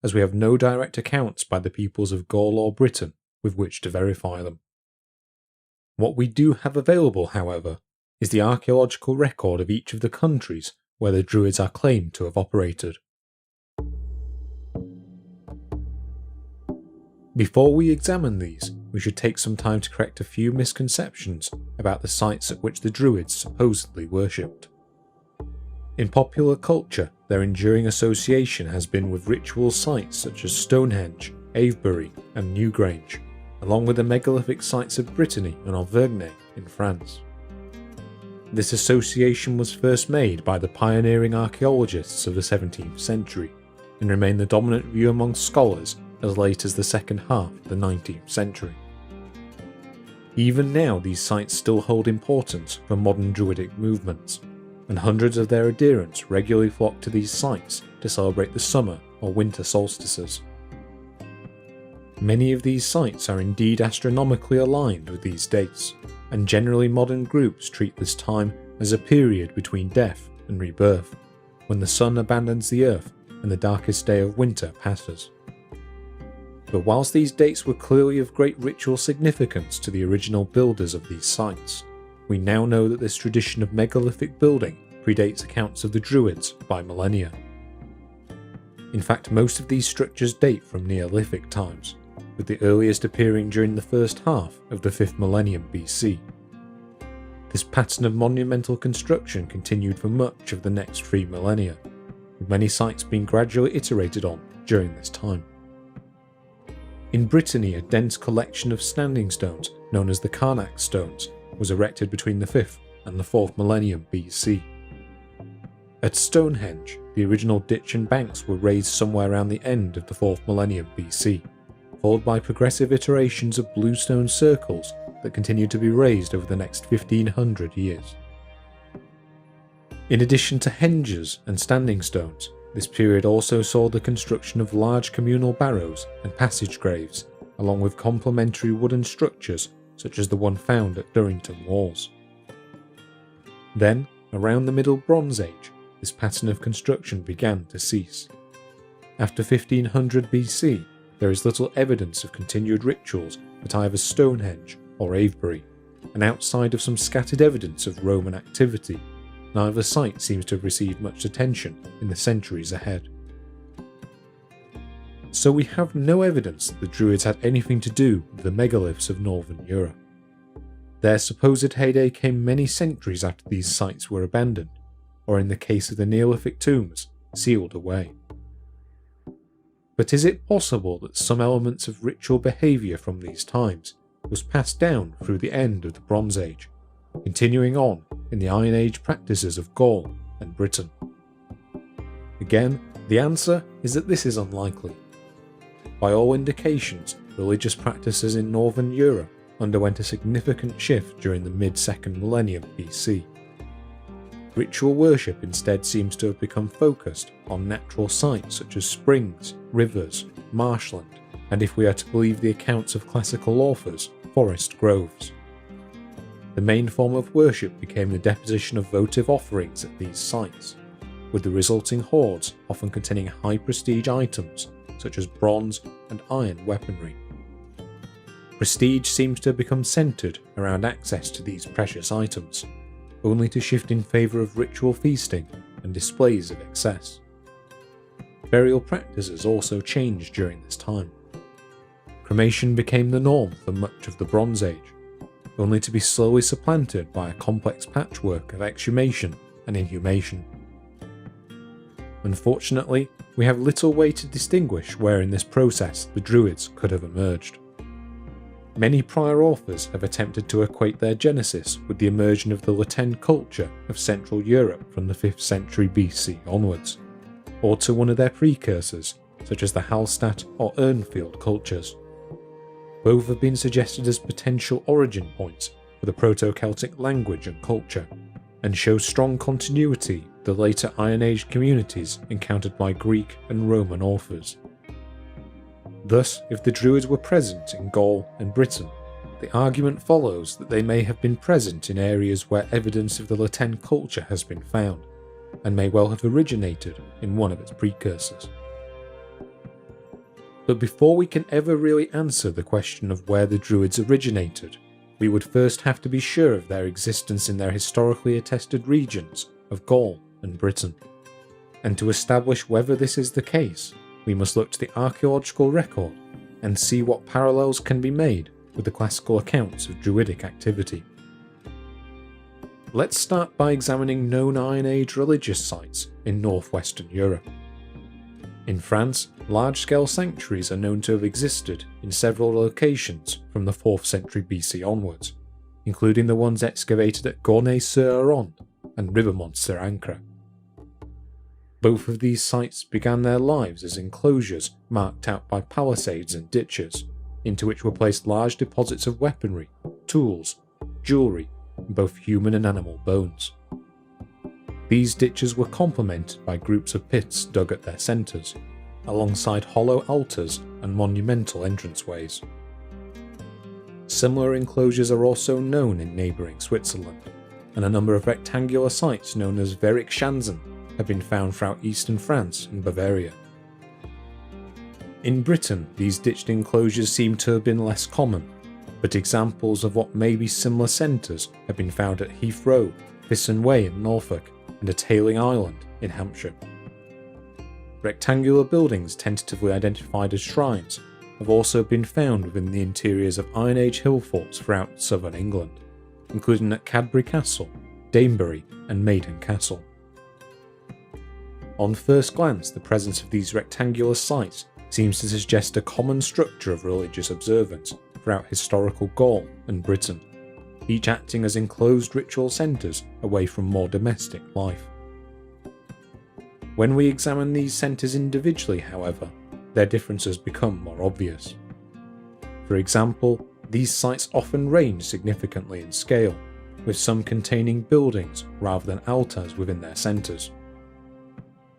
Speaker 1: as we have no direct accounts by the peoples of Gaul or Britain with which to verify them. What we do have available, however, is the archaeological record of each of the countries where the Druids are claimed to have operated. Before we examine these, we should take some time to correct a few misconceptions about the sites at which the Druids supposedly worshipped. In popular culture, their enduring association has been with ritual sites such as Stonehenge, Avebury and Newgrange, along with the megalithic sites of Brittany and Auvergne in France. This association was first made by the pioneering archaeologists of the 17th century, and remained the dominant view among scholars as late as the second half of the 19th century. Even now, these sites still hold importance for modern Druidic movements, and hundreds of their adherents regularly flock to these sites to celebrate the summer or winter solstices. Many of these sites are indeed astronomically aligned with these dates, and generally modern groups treat this time as a period between death and rebirth, when the sun abandons the earth and the darkest day of winter passes. But whilst these dates were clearly of great ritual significance to the original builders of these sites, we now know that this tradition of megalithic building predates accounts of the Druids by millennia. In fact, most of these structures date from Neolithic times, with the earliest appearing during the first half of the 5th millennium BC. This pattern of monumental construction continued for much of the next 3 millennia, with many sites being gradually iterated on during this time. In Brittany, a dense collection of standing stones, known as the Carnac stones, was erected between the 5th and the 4th millennium BC. At Stonehenge, the original ditch and banks were raised somewhere around the end of the 4th millennium BC, followed by progressive iterations of bluestone circles that continued to be raised over the next 1500 years. In addition to henges and standing stones, this period also saw the construction of large communal barrows and passage graves, along with complementary wooden structures such as the one found at Durrington Walls. Then, around the Middle Bronze Age, this pattern of construction began to cease. After 1500 BC, there is little evidence of continued rituals at either Stonehenge or Avebury, and outside of some scattered evidence of Roman activity, neither site seems to have received much attention in the centuries ahead. So we have no evidence that the Druids had anything to do with the megaliths of Northern Europe. Their supposed heyday came many centuries after these sites were abandoned, or in the case of the Neolithic tombs, sealed away. But is it possible that some elements of ritual behaviour from these times was passed down through the end of the Bronze Age, continuing on in the Iron Age practices of Gaul and Britain? Again, the answer is that this is unlikely. By all indications, religious practices in Northern Europe underwent a significant shift during the mid-2nd millennium BC. Ritual worship instead seems to have become focused on natural sites such as springs, rivers, marshland, and if we are to believe the accounts of classical authors, forest groves. The main form of worship became the deposition of votive offerings at these sites, with the resulting hoards often containing high prestige items such as bronze and iron weaponry. Prestige seems to have become centred around access to these precious items, only to shift in favour of ritual feasting and displays of excess. Burial practices also changed during this time. Cremation became the norm for much of the Bronze Age, only to be slowly supplanted by a complex patchwork of exhumation and inhumation. Unfortunately, we have little way to distinguish where in this process the Druids could have emerged. Many prior authors have attempted to equate their genesis with the immersion of the Latin culture of Central Europe from the 5th century BC onwards, or to one of their precursors, such as the Hallstatt or Urnfield cultures. Both have been suggested as potential origin points for the Proto-Celtic language and culture, and show strong continuity with the later Iron Age communities encountered by Greek and Roman authors. Thus, if the Druids were present in Gaul and Britain, the argument follows that they may have been present in areas where evidence of the Latin culture has been found, and may well have originated in one of its precursors. But before we can ever really answer the question of where the Druids originated, we would first have to be sure of their existence in their historically attested regions of Gaul and Britain. And to establish whether this is the case, we must look to the archaeological record and see what parallels can be made with the classical accounts of Druidic activity. Let's start by examining known Iron Age religious sites in northwestern Europe. In France, large-scale sanctuaries are known to have existed in several locations from the 4th century BC onwards, including the ones excavated at Gournay-sur-Aron and Ribemont-sur-Ancre. Both of these sites began their lives as enclosures marked out by palisades and ditches, into which were placed large deposits of weaponry, tools, jewellery, and both human and animal bones. These ditches were complemented by groups of pits dug at their centres, alongside hollow altars and monumental entranceways. Similar enclosures are also known in neighbouring Switzerland, and a number of rectangular sites known as Werkschanzen have been found throughout eastern France and Bavaria. In Britain, these ditched enclosures seem to have been less common, but examples of what may be similar centres have been found at Heath Row, Fisson Way in Norfolk, and at Hayling Island in Hampshire. Rectangular buildings tentatively identified as shrines have also been found within the interiors of Iron Age hill forts throughout southern England, including at Cadbury Castle, Danebury, and Maiden Castle. On first glance, the presence of these rectangular sites seems to suggest a common structure of religious observance throughout historical Gaul and Britain, each acting as enclosed ritual centres away from more domestic life. When we examine these centres individually, however, their differences become more obvious. For example, these sites often range significantly in scale, with some containing buildings rather than altars within their centres.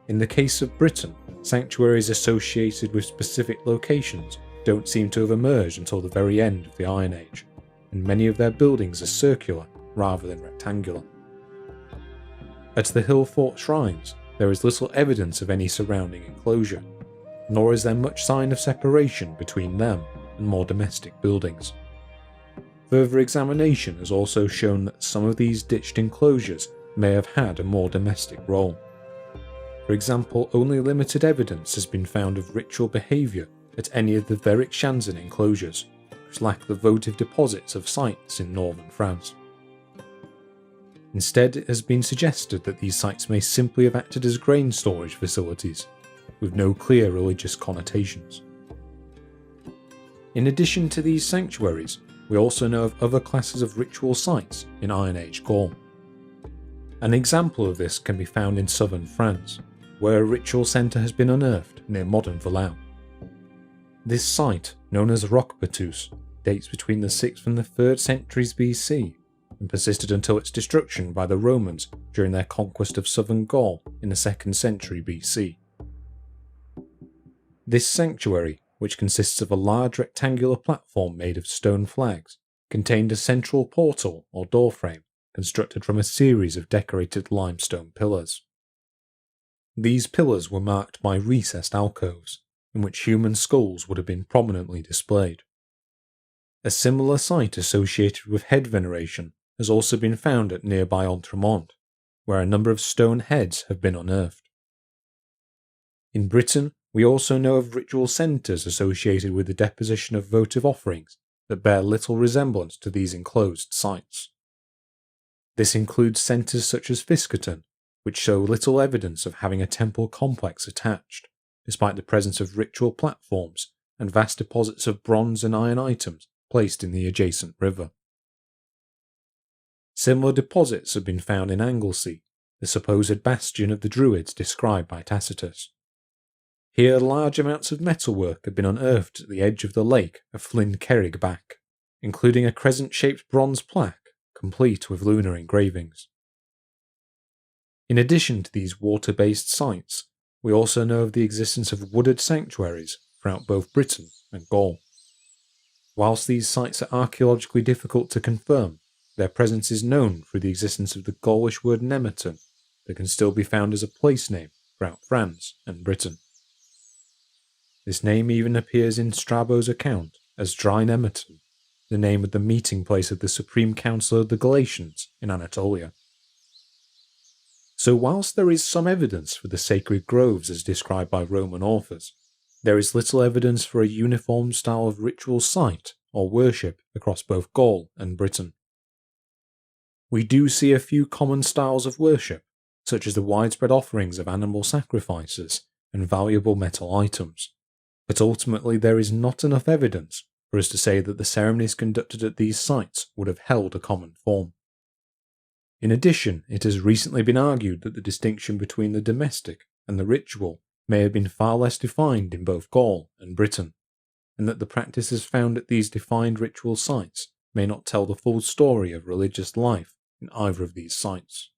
Speaker 1: In the case of Britain, sanctuaries associated with specific locations don't seem to have emerged until the very end of the Iron Age, and many of their buildings are circular rather than rectangular. At the hill fort shrines, there is little evidence of any surrounding enclosure, nor is there much sign of separation between them and more domestic buildings. Further examination has also shown that some of these ditched enclosures may have had a more domestic role. For example, only limited evidence has been found of ritual behaviour at any of the Verrick-Shansen enclosures, which lack the votive deposits of sites in northern France. Instead, it has been suggested that these sites may simply have acted as grain storage facilities, with no clear religious connotations. In addition to these sanctuaries, we also know of other classes of ritual sites in Iron Age Gaul. An example of this can be found in southern France, where a ritual centre has been unearthed near modern Bello. This site, known as Roquepetus, dates between the 6th and the 3rd centuries BC, and persisted until its destruction by the Romans during their conquest of southern Gaul in the 2nd century BC. This sanctuary, which consists of a large rectangular platform made of stone flags, contained a central portal or doorframe constructed from a series of decorated limestone pillars. These pillars were marked by recessed alcoves, in which human skulls would have been prominently displayed. A similar site associated with head veneration has also been found at nearby Entremont, where a number of stone heads have been unearthed. In Britain, we also know of ritual centres associated with the deposition of votive offerings that bear little resemblance to these enclosed sites. This includes centres such as Fiskerton, which show little evidence of having a temple complex attached, despite the presence of ritual platforms and vast deposits of bronze and iron items placed in the adjacent river. Similar deposits have been found in Anglesey, the supposed bastion of the Druids described by Tacitus. Here large amounts of metalwork have been unearthed at the edge of the lake of Flynn Cerrig Back, including a crescent-shaped bronze plaque complete with lunar engravings. In addition to these water-based sites, we also know of the existence of wooded sanctuaries throughout both Britain and Gaul. Whilst these sites are archaeologically difficult to confirm, their presence is known through the existence of the Gaulish word nemeton that can still be found as a place name throughout France and Britain. This name even appears in Strabo's account as Dry Nemeton, the name of the meeting place of the Supreme Council of the Galatians in Anatolia. So whilst there is some evidence for the sacred groves as described by Roman authors, there is little evidence for a uniform style of ritual site or worship across both Gaul and Britain. We do see a few common styles of worship, such as the widespread offerings of animal sacrifices and valuable metal items, but ultimately there is not enough evidence for us to say that the ceremonies conducted at these sites would have held a common form. In addition, it has recently been argued that the distinction between the domestic and the ritual may have been far less defined in both Gaul and Britain, and that the practices found at these defined ritual sites may not tell the full story of religious life in either of these sites.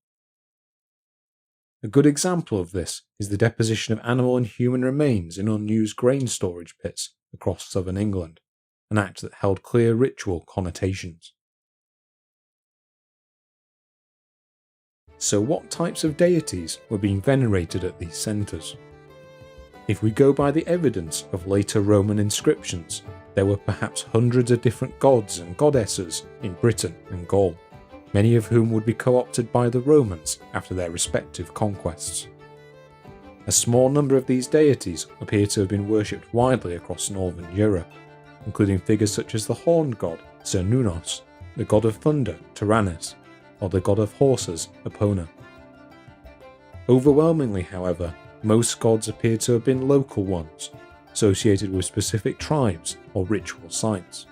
Speaker 1: A good example of this is the deposition of animal and human remains in unused grain storage pits across southern England, an act that held clear ritual connotations. So what types of deities were being venerated at these centres? If we go by the evidence of later Roman inscriptions, there were perhaps hundreds of different gods and goddesses in Britain and Gaul, many of whom would be co-opted by the Romans after their respective conquests. A small number of these deities appear to have been worshipped widely across northern Europe, including figures such as the horned god Cernunnos, the god of thunder Tyrannus, or the god of horses Epona. Overwhelmingly, however, most gods appear to have been local ones, associated with specific tribes or ritual sites.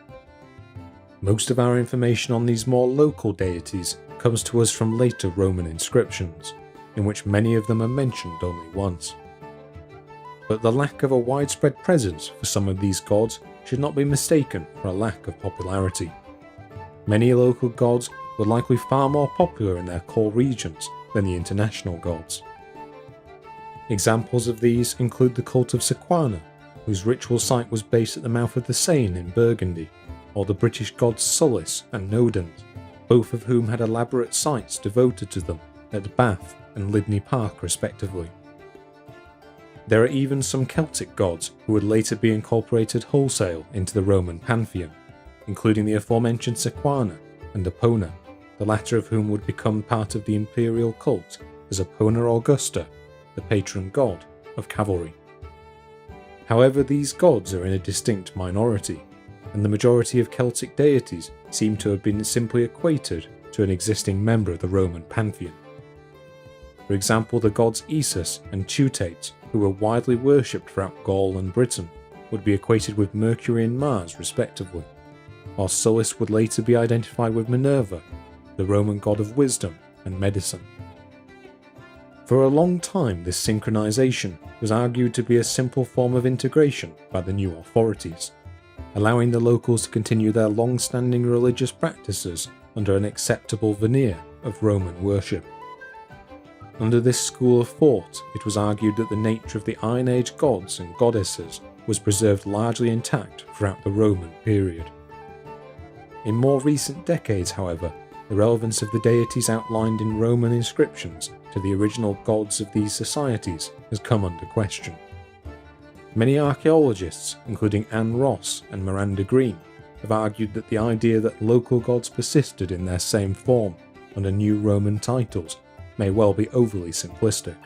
Speaker 1: Most of our information on these more local deities comes to us from later Roman inscriptions, in which many of them are mentioned only once. But the lack of a widespread presence for some of these gods should not be mistaken for a lack of popularity. Many local gods were likely far more popular in their core regions than the international gods. Examples of these include the cult of Sequana, whose ritual site was based at the mouth of the Seine in Burgundy, or the British gods Sulis and Nodens, both of whom had elaborate sites devoted to them at Bath and Lydney Park respectively. There are even some Celtic gods who would later be incorporated wholesale into the Roman pantheon, including the aforementioned Sequana and Epona, the latter of whom would become part of the imperial cult as Epona Augusta, the patron god of cavalry. However, these gods are in a distinct minority, and the majority of Celtic deities seem to have been simply equated to an existing member of the Roman pantheon. For example, the gods Esus and Teutates, who were widely worshipped throughout Gaul and Britain, would be equated with Mercury and Mars respectively, while Sulis would later be identified with Minerva, the Roman god of wisdom and medicine. For a long time, this synchronization was argued to be a simple form of integration by the new authorities, allowing the locals to continue their long-standing religious practices under an acceptable veneer of Roman worship. Under this school of thought, it was argued that the nature of the Iron Age gods and goddesses was preserved largely intact throughout the Roman period. In more recent decades, however, the relevance of the deities outlined in Roman inscriptions to the original gods of these societies has come under question. Many archaeologists, including Anne Ross and Miranda Green, have argued that the idea that local gods persisted in their same form under new Roman titles may well be overly simplistic.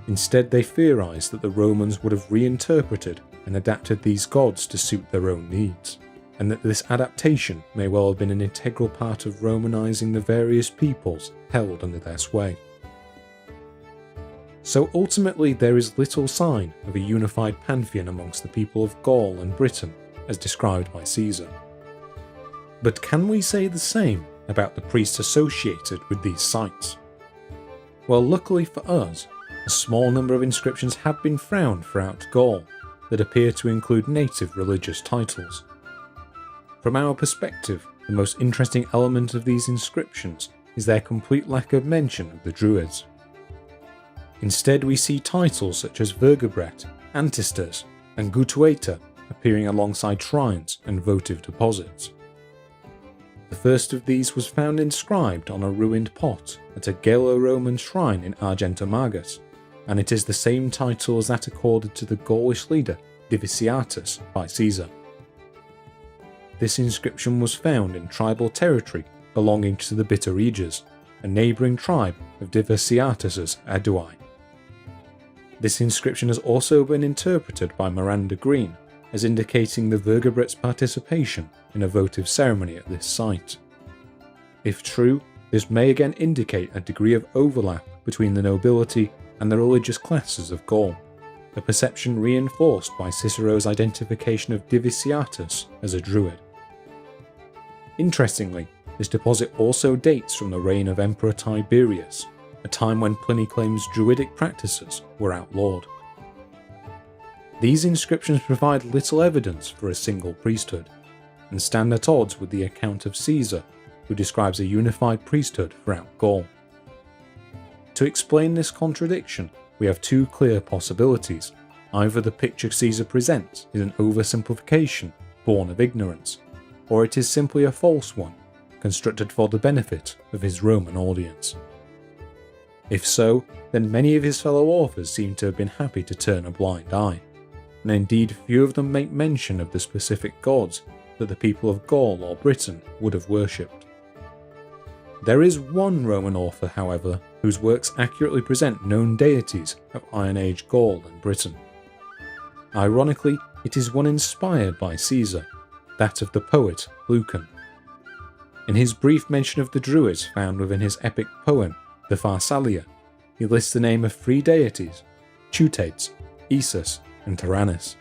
Speaker 1: Instead, they theorize that the Romans would have reinterpreted and adapted these gods to suit their own needs, and that this adaptation may well have been an integral part of Romanizing the various peoples held under their sway. So ultimately, there is little sign of a unified pantheon amongst the people of Gaul and Britain, as described by Caesar. But can we say the same about the priests associated with these sites? Well, luckily for us, a small number of inscriptions have been found throughout Gaul that appear to include native religious titles. From our perspective, the most interesting element of these inscriptions is their complete lack of mention of the Druids. Instead, we see titles such as Vergobret, Antistes, and Gutueta appearing alongside shrines and votive deposits. The first of these was found inscribed on a ruined pot at a Gallo-Roman shrine in Argentomagus, and it is the same title as that accorded to the Gaulish leader Diviciatus by Caesar. This inscription was found in tribal territory belonging to the Bituriges, a neighbouring tribe of Diviciatus's Aedui. This inscription has also been interpreted by Miranda Green as indicating the Vergobret's participation in a votive ceremony at this site. If true, this may again indicate a degree of overlap between the nobility and the religious classes of Gaul, a perception reinforced by Cicero's identification of Diviciatus as a druid. Interestingly, this deposit also dates from the reign of Emperor Tiberius, a time when Pliny claims druidic practices were outlawed. These inscriptions provide little evidence for a single priesthood, and stand at odds with the account of Caesar, who describes a unified priesthood throughout Gaul. To explain this contradiction, we have two clear possibilities. Either the picture Caesar presents is an oversimplification born of ignorance, or it is simply a false one, constructed for the benefit of his Roman audience. If so, then many of his fellow authors seem to have been happy to turn a blind eye, and indeed few of them make mention of the specific gods that the people of Gaul or Britain would have worshipped. There is one Roman author, however, whose works accurately present known deities of Iron Age Gaul and Britain. Ironically, it is one inspired by Caesar, that of the poet Lucan. In his brief mention of the Druids found within his epic poem, the Pharsalia, he lists the name of 3 deities, Teutates, Esus, and Tyrannus.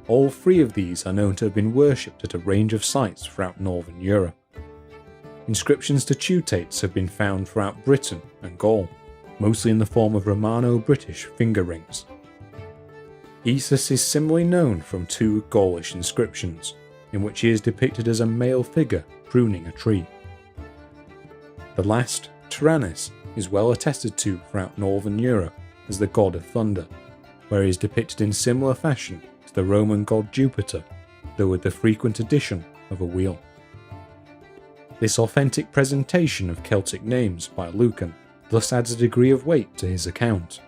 Speaker 1: All 3 of these are known to have been worshipped at a range of sites throughout northern Europe. Inscriptions to Teutates have been found throughout Britain and Gaul, mostly in the form of Romano-British finger rings. Esus is similarly known from 2 Gaulish inscriptions, in which he is depicted as a male figure pruning a tree. The last, Tyrannus, is well attested to throughout northern Europe as the god of thunder, where he is depicted in similar fashion to the Roman god Jupiter, though with the frequent addition of a wheel. This authentic presentation of Celtic names by Lucan thus adds a degree of weight to his account,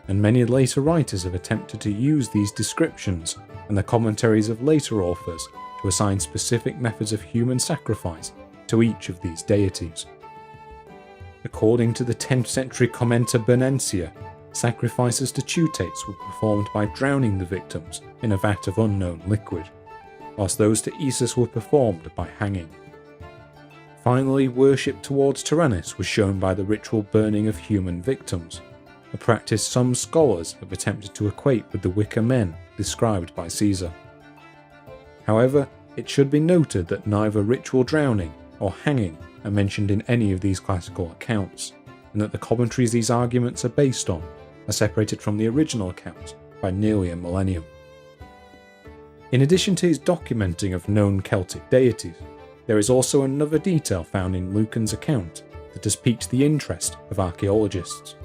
Speaker 1: and many later writers have attempted to use these descriptions and the commentaries of later authors to assign specific methods of human sacrifice to each of these deities. According to the 10th century Commenta Bernensia, sacrifices to Teutates were performed by drowning the victims in a vat of unknown liquid, whilst those to Esus were performed by hanging. Finally, worship towards Tyrannus was shown by the ritual burning of human victims, a practice some scholars have attempted to equate with the wicker men described by Caesar. However, it should be noted that neither ritual drowning or hanging are mentioned in any of these classical accounts, and that the commentaries these arguments are based on are separated from the original account by nearly a millennium. In addition to his documenting of known Celtic deities, there is also another detail found in Lucan's account that has piqued the interest of archaeologists.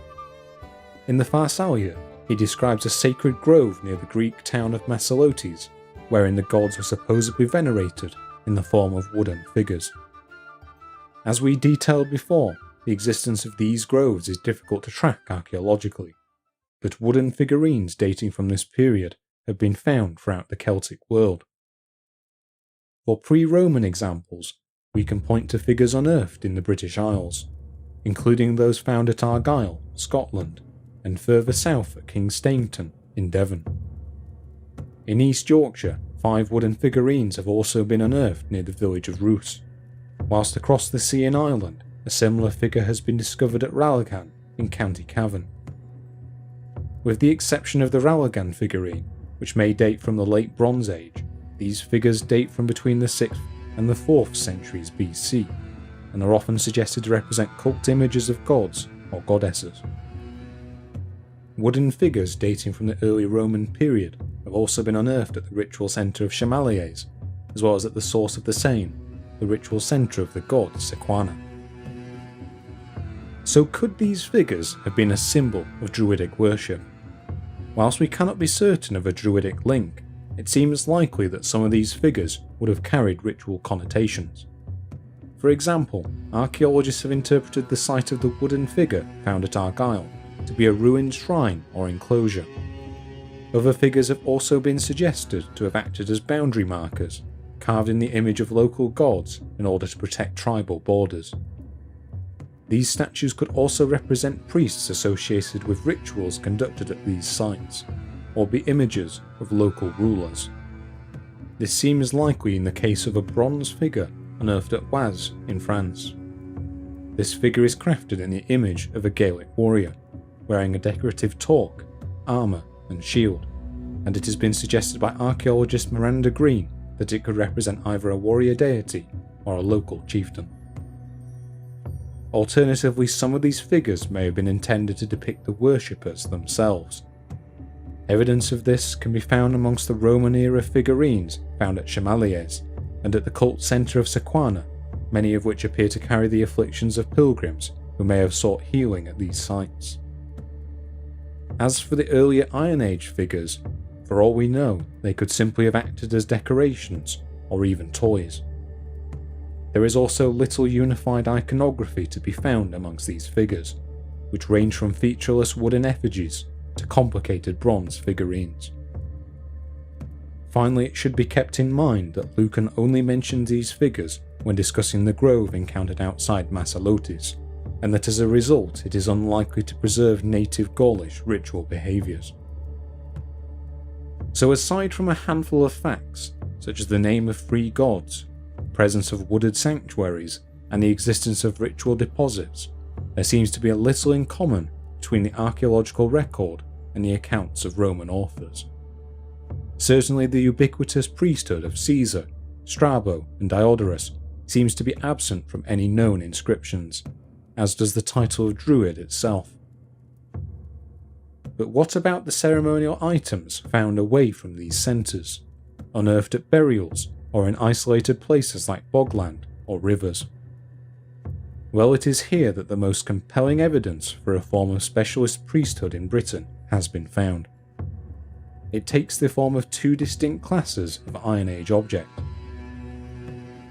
Speaker 1: In the Pharsalia, he describes a sacred grove near the Greek town of Masalotes, wherein the gods were supposedly venerated in the form of wooden figures. As we detailed before, the existence of these groves is difficult to track archaeologically, but wooden figurines dating from this period have been found throughout the Celtic world. For pre-Roman examples, we can point to figures unearthed in the British Isles, including those found at Argyll, Scotland, and further south at King's Stainton in Devon. In East Yorkshire, 5 wooden figurines have also been unearthed near the village of Roos, whilst across the sea in Ireland, a similar figure has been discovered at Ralligan in County Cavan. With the exception of the Ralligan figurine, which may date from the late Bronze Age, these figures date from between the 6th and the 4th centuries BC, and are often suggested to represent cult images of gods or goddesses. Wooden figures dating from the early Roman period have also been unearthed at the ritual centre of Chamalières, as well as at the source of the Seine, the ritual centre of the god Sequana. So could these figures have been a symbol of Druidic worship? Whilst we cannot be certain of a Druidic link, it seems likely that some of these figures would have carried ritual connotations. For example, archaeologists have interpreted the site of the wooden figure found at Argyll to be a ruined shrine or enclosure. Other figures have also been suggested to have acted as boundary markers, carved in the image of local gods in order to protect tribal borders. These statues could also represent priests associated with rituals conducted at these sites, or be images of local rulers. This seems likely in the case of a bronze figure unearthed at Oise in France. This figure is crafted in the image of a Gaelic warrior, wearing a decorative torque, armour and shield, and it has been suggested by archaeologist Miranda Green that it could represent either a warrior deity or a local chieftain. Alternatively, some of these figures may have been intended to depict the worshippers themselves. Evidence of this can be found amongst the Roman-era figurines found at Chamalières and at the cult centre of Sequana, many of which appear to carry the afflictions of pilgrims who may have sought healing at these sites. As for the earlier Iron Age figures, for all we know, they could simply have acted as decorations or even toys. There is also little unified iconography to be found amongst these figures, which range from featureless wooden effigies to complicated bronze figurines. Finally, it should be kept in mind that Lucan only mentions these figures when discussing the grove encountered outside Massalutis, and that as a result it is unlikely to preserve native Gaulish ritual behaviours. So aside from a handful of facts, such as the name of 3 gods, presence of wooded sanctuaries, and the existence of ritual deposits, there seems to be a little in common between the archaeological record and the accounts of Roman authors. Certainly the ubiquitous priesthood of Caesar, Strabo, and Diodorus seems to be absent from any known inscriptions, as does the title of druid itself. But what about the ceremonial items found away from these centres, unearthed at burials or in isolated places like bogland or rivers? Well, it is here that the most compelling evidence for a form of specialist priesthood in Britain has been found. It takes the form of 2 distinct classes of Iron Age object.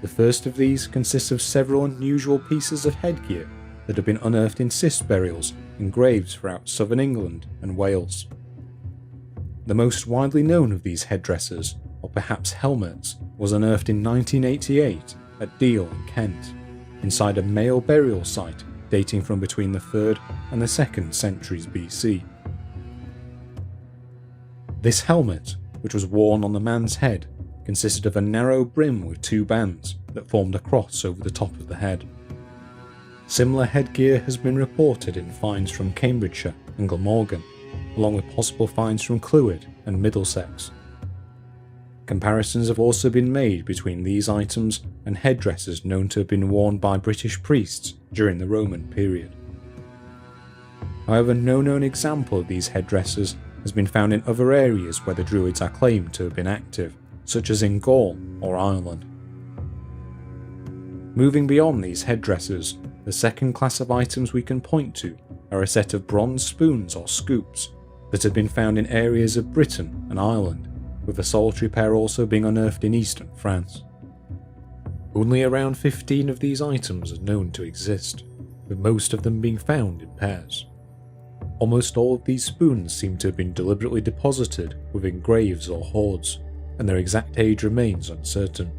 Speaker 1: The first of these consists of several unusual pieces of headgear that have been unearthed in cist burials in graves throughout southern England and Wales. The most widely known of these headdresses, or perhaps helmets, was unearthed in 1988 at Deal in Kent, inside a male burial site dating from between the 3rd and the 2nd centuries BC. This helmet, which was worn on the man's head, consisted of a narrow brim with 2 bands that formed a cross over the top of the head. Similar headgear has been reported in finds from Cambridgeshire and Glamorgan, along with possible finds from Clwyd and Middlesex. Comparisons have also been made between these items and headdresses known to have been worn by British priests during the Roman period. However, no known example of these headdresses has been found in other areas where the Druids are claimed to have been active, such as in Gaul or Ireland. Moving beyond these headdresses, the second class of items we can point to are a set of bronze spoons or scoops that have been found in areas of Britain and Ireland, with a solitary pair also being unearthed in eastern France. Only around 15 of these items are known to exist, with most of them being found in pairs. Almost all of these spoons seem to have been deliberately deposited within graves or hoards, and their exact age remains uncertain.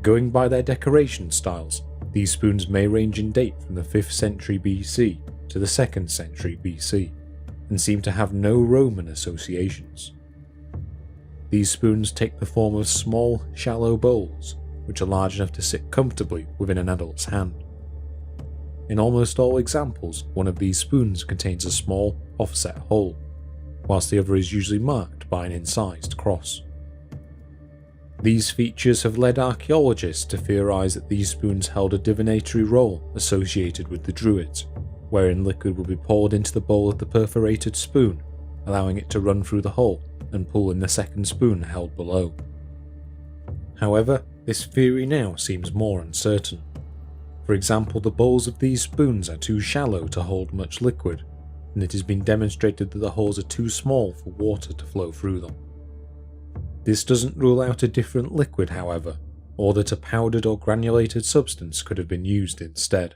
Speaker 1: Going by their decoration styles, these spoons may range in date from the 5th century BC to the 2nd century BC, and seem to have no Roman associations. These spoons take the form of small, shallow bowls, which are large enough to sit comfortably within an adult's hand. In almost all examples, one of these spoons contains a small, offset hole, whilst the other is usually marked by an incised cross. These features have led archaeologists to theorise that these spoons held a divinatory role associated with the Druids, wherein liquid would be poured into the bowl of the perforated spoon, allowing it to run through the hole and pull in the second spoon held below. However, this theory now seems more uncertain. For example, the bowls of these spoons are too shallow to hold much liquid, and it has been demonstrated that the holes are too small for water to flow through them. This doesn't rule out a different liquid, however, or that a powdered or granulated substance could have been used instead.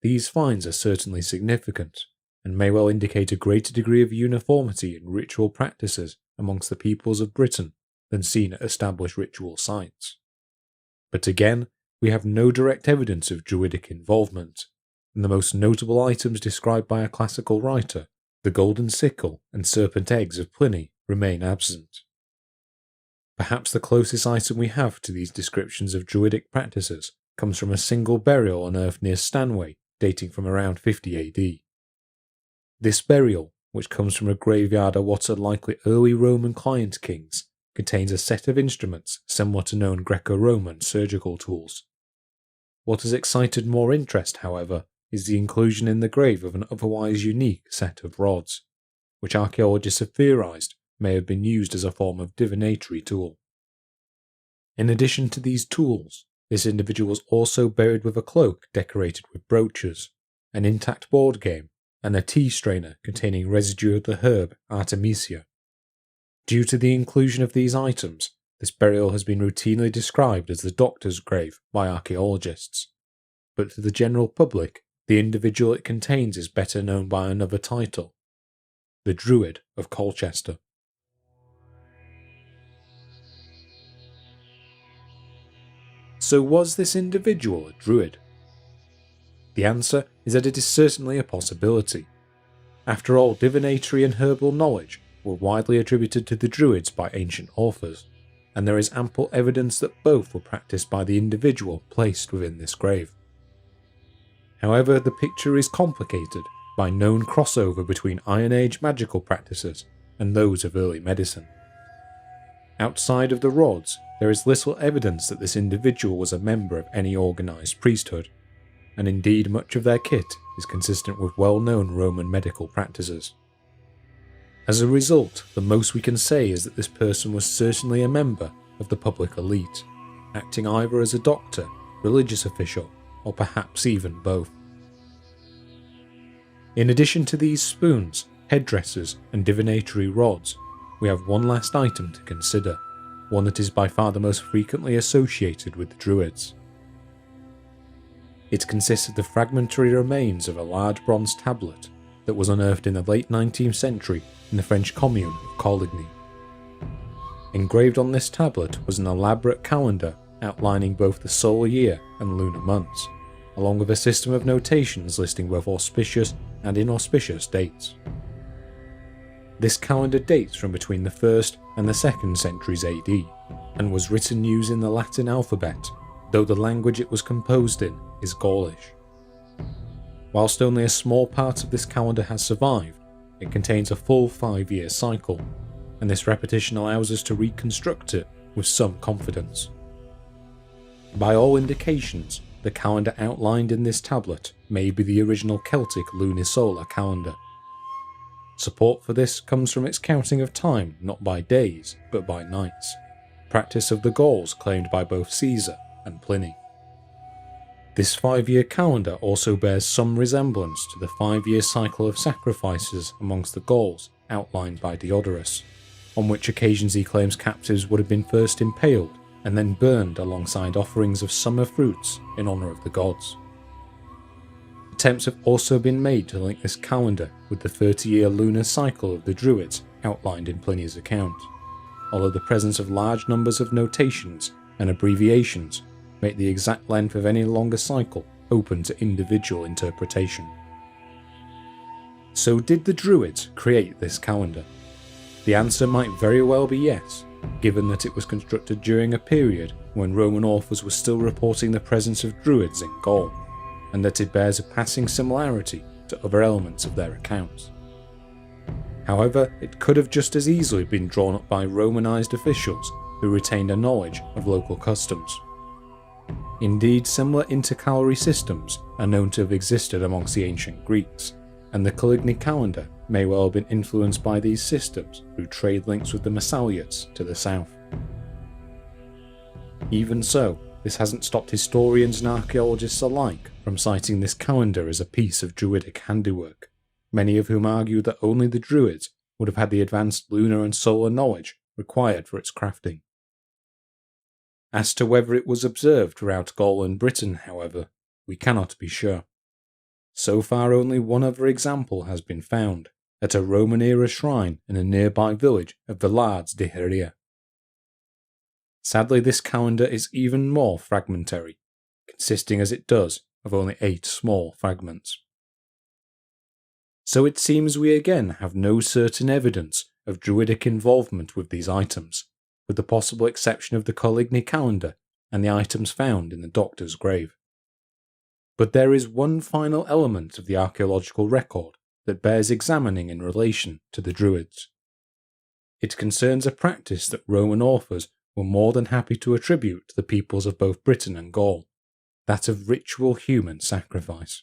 Speaker 1: These finds are certainly significant, and may well indicate a greater degree of uniformity in ritual practices amongst the peoples of Britain than seen at established ritual sites. But again, we have no direct evidence of Druidic involvement, and the most notable items described by a classical writer, the golden sickle and serpent eggs of Pliny, remain absent. Perhaps the closest item we have to these descriptions of Druidic practices comes from a single burial unearthed near Stanway, dating from around 50 AD. This burial, which comes from a graveyard of what are likely early Roman client kings, contains a set of instruments similar to known Greco-Roman surgical tools. What has excited more interest, however, is the inclusion in the grave of an otherwise unique set of rods, which archaeologists have theorised may have been used as a form of divinatory tool. In addition to these tools, this individual was also buried with a cloak decorated with brooches, an intact board game, and a tea strainer containing residue of the herb Artemisia. Due to the inclusion of these items, this burial has been routinely described as the doctor's grave by archaeologists. but to the general public, the individual it contains is better known by another title, the Druid of Colchester. So was this individual a Druid? The answer is that it is certainly a possibility. After all, divinatory and herbal knowledge were widely attributed to the Druids by ancient authors, and there is ample evidence that both were practiced by the individual placed within this grave. However, the picture is complicated by known crossover between Iron Age magical practices and those of early medicine. Outside of the rods, there is little evidence that this individual was a member of any organised priesthood, and indeed much of their kit is consistent with well-known Roman medical practices. As a result, the most we can say is that this person was certainly a member of the public elite, acting either as a doctor, religious official, or perhaps even both. In addition to these spoons, headdresses, and divinatory rods, we have one last item to consider, one that is by far the most frequently associated with the Druids. It consists of the fragmentary remains of a large bronze tablet that was unearthed in the late 19th century in the French commune of Coligny. Engraved on this tablet was an elaborate calendar outlining both the solar year and lunar months, along with a system of notations listing both auspicious and inauspicious dates. This calendar dates from between the 1st and the 2nd centuries AD, and was written using the Latin alphabet, though the language it was composed in is Gaulish. Whilst only a small part of this calendar has survived, it contains a full 5-year cycle, and this repetition allows us to reconstruct it with some confidence. By all indications, the calendar outlined in this tablet may be the original Celtic lunisolar calendar. Support for this comes from its counting of time not by days but by nights, practice of the Gauls claimed by both Caesar and Pliny. This 5-year calendar also bears some resemblance to the 5-year cycle of sacrifices amongst the Gauls outlined by Diodorus, on which occasions he claims captives would have been first impaled and then burned alongside offerings of summer fruits in honour of the gods. Attempts have also been made to link this calendar with the 30-year lunar cycle of the Druids outlined in Pliny's account, although the presence of large numbers of notations and abbreviations make the exact length of any longer cycle open to individual interpretation. So did the Druids create this calendar? The answer might very well be yes, given that it was constructed during a period when Roman authors were still reporting the presence of Druids in Gaul, and that it bears a passing similarity to other elements of their accounts. However, it could have just as easily been drawn up by Romanized officials who retained a knowledge of local customs. Indeed, similar intercalary systems are known to have existed amongst the ancient Greeks, and the Coligny calendar may well have been influenced by these systems through trade links with the Massaliots to the south. Even so, this hasn't stopped historians and archaeologists alike from citing this calendar as a piece of Druidic handiwork, many of whom argue that only the Druids would have had the advanced lunar and solar knowledge required for its crafting. As to whether it was observed throughout Gaul and Britain, however, we cannot be sure. So far only one other example has been found, at a Roman-era shrine in a nearby village of Villars de Heria. Sadly, this calendar is even more fragmentary, consisting as it does of only 8 small fragments. So it seems we again have no certain evidence of Druidic involvement with these items, with the possible exception of the Coligny calendar and the items found in the doctor's grave. But there is one final element of the archaeological record that bears examining in relation to the Druids. It concerns a practice that Roman authors were more than happy to attribute to the peoples of both Britain and Gaul, that of ritual human sacrifice.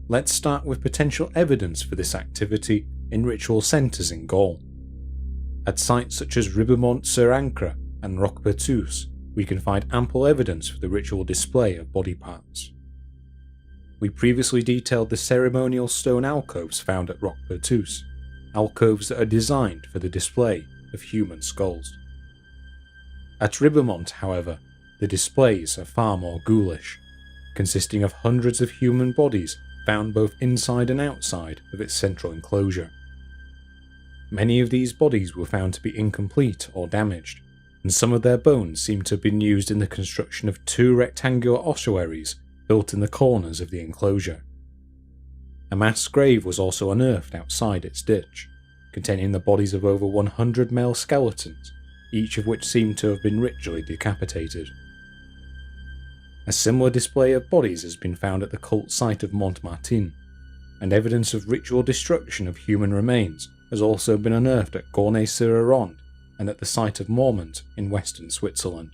Speaker 1: Let's start with potential evidence for this activity in ritual centres in Gaul. At sites such as Ribemont-sur-Ancre and Roquepertus, we can find ample evidence for the ritual display of body parts. We previously detailed the ceremonial stone alcoves found at Roquepertus, alcoves that are designed for the display of human skulls. At Ribemont, however, the displays are far more ghoulish, consisting of hundreds of human bodies found both inside and outside of its central enclosure. Many of these bodies were found to be incomplete or damaged, and some of their bones seem to have been used in the construction of 2 rectangular ossuaries built in the corners of the enclosure. A mass grave was also unearthed outside its ditch, containing the bodies of over 100 male skeletons, each of which seemed to have been ritually decapitated. A similar display of bodies has been found at the cult site of Montmartin, and evidence of ritual destruction of human remains has also been unearthed at Gournay-sur-Gironde and at the site of Mormont in western Switzerland.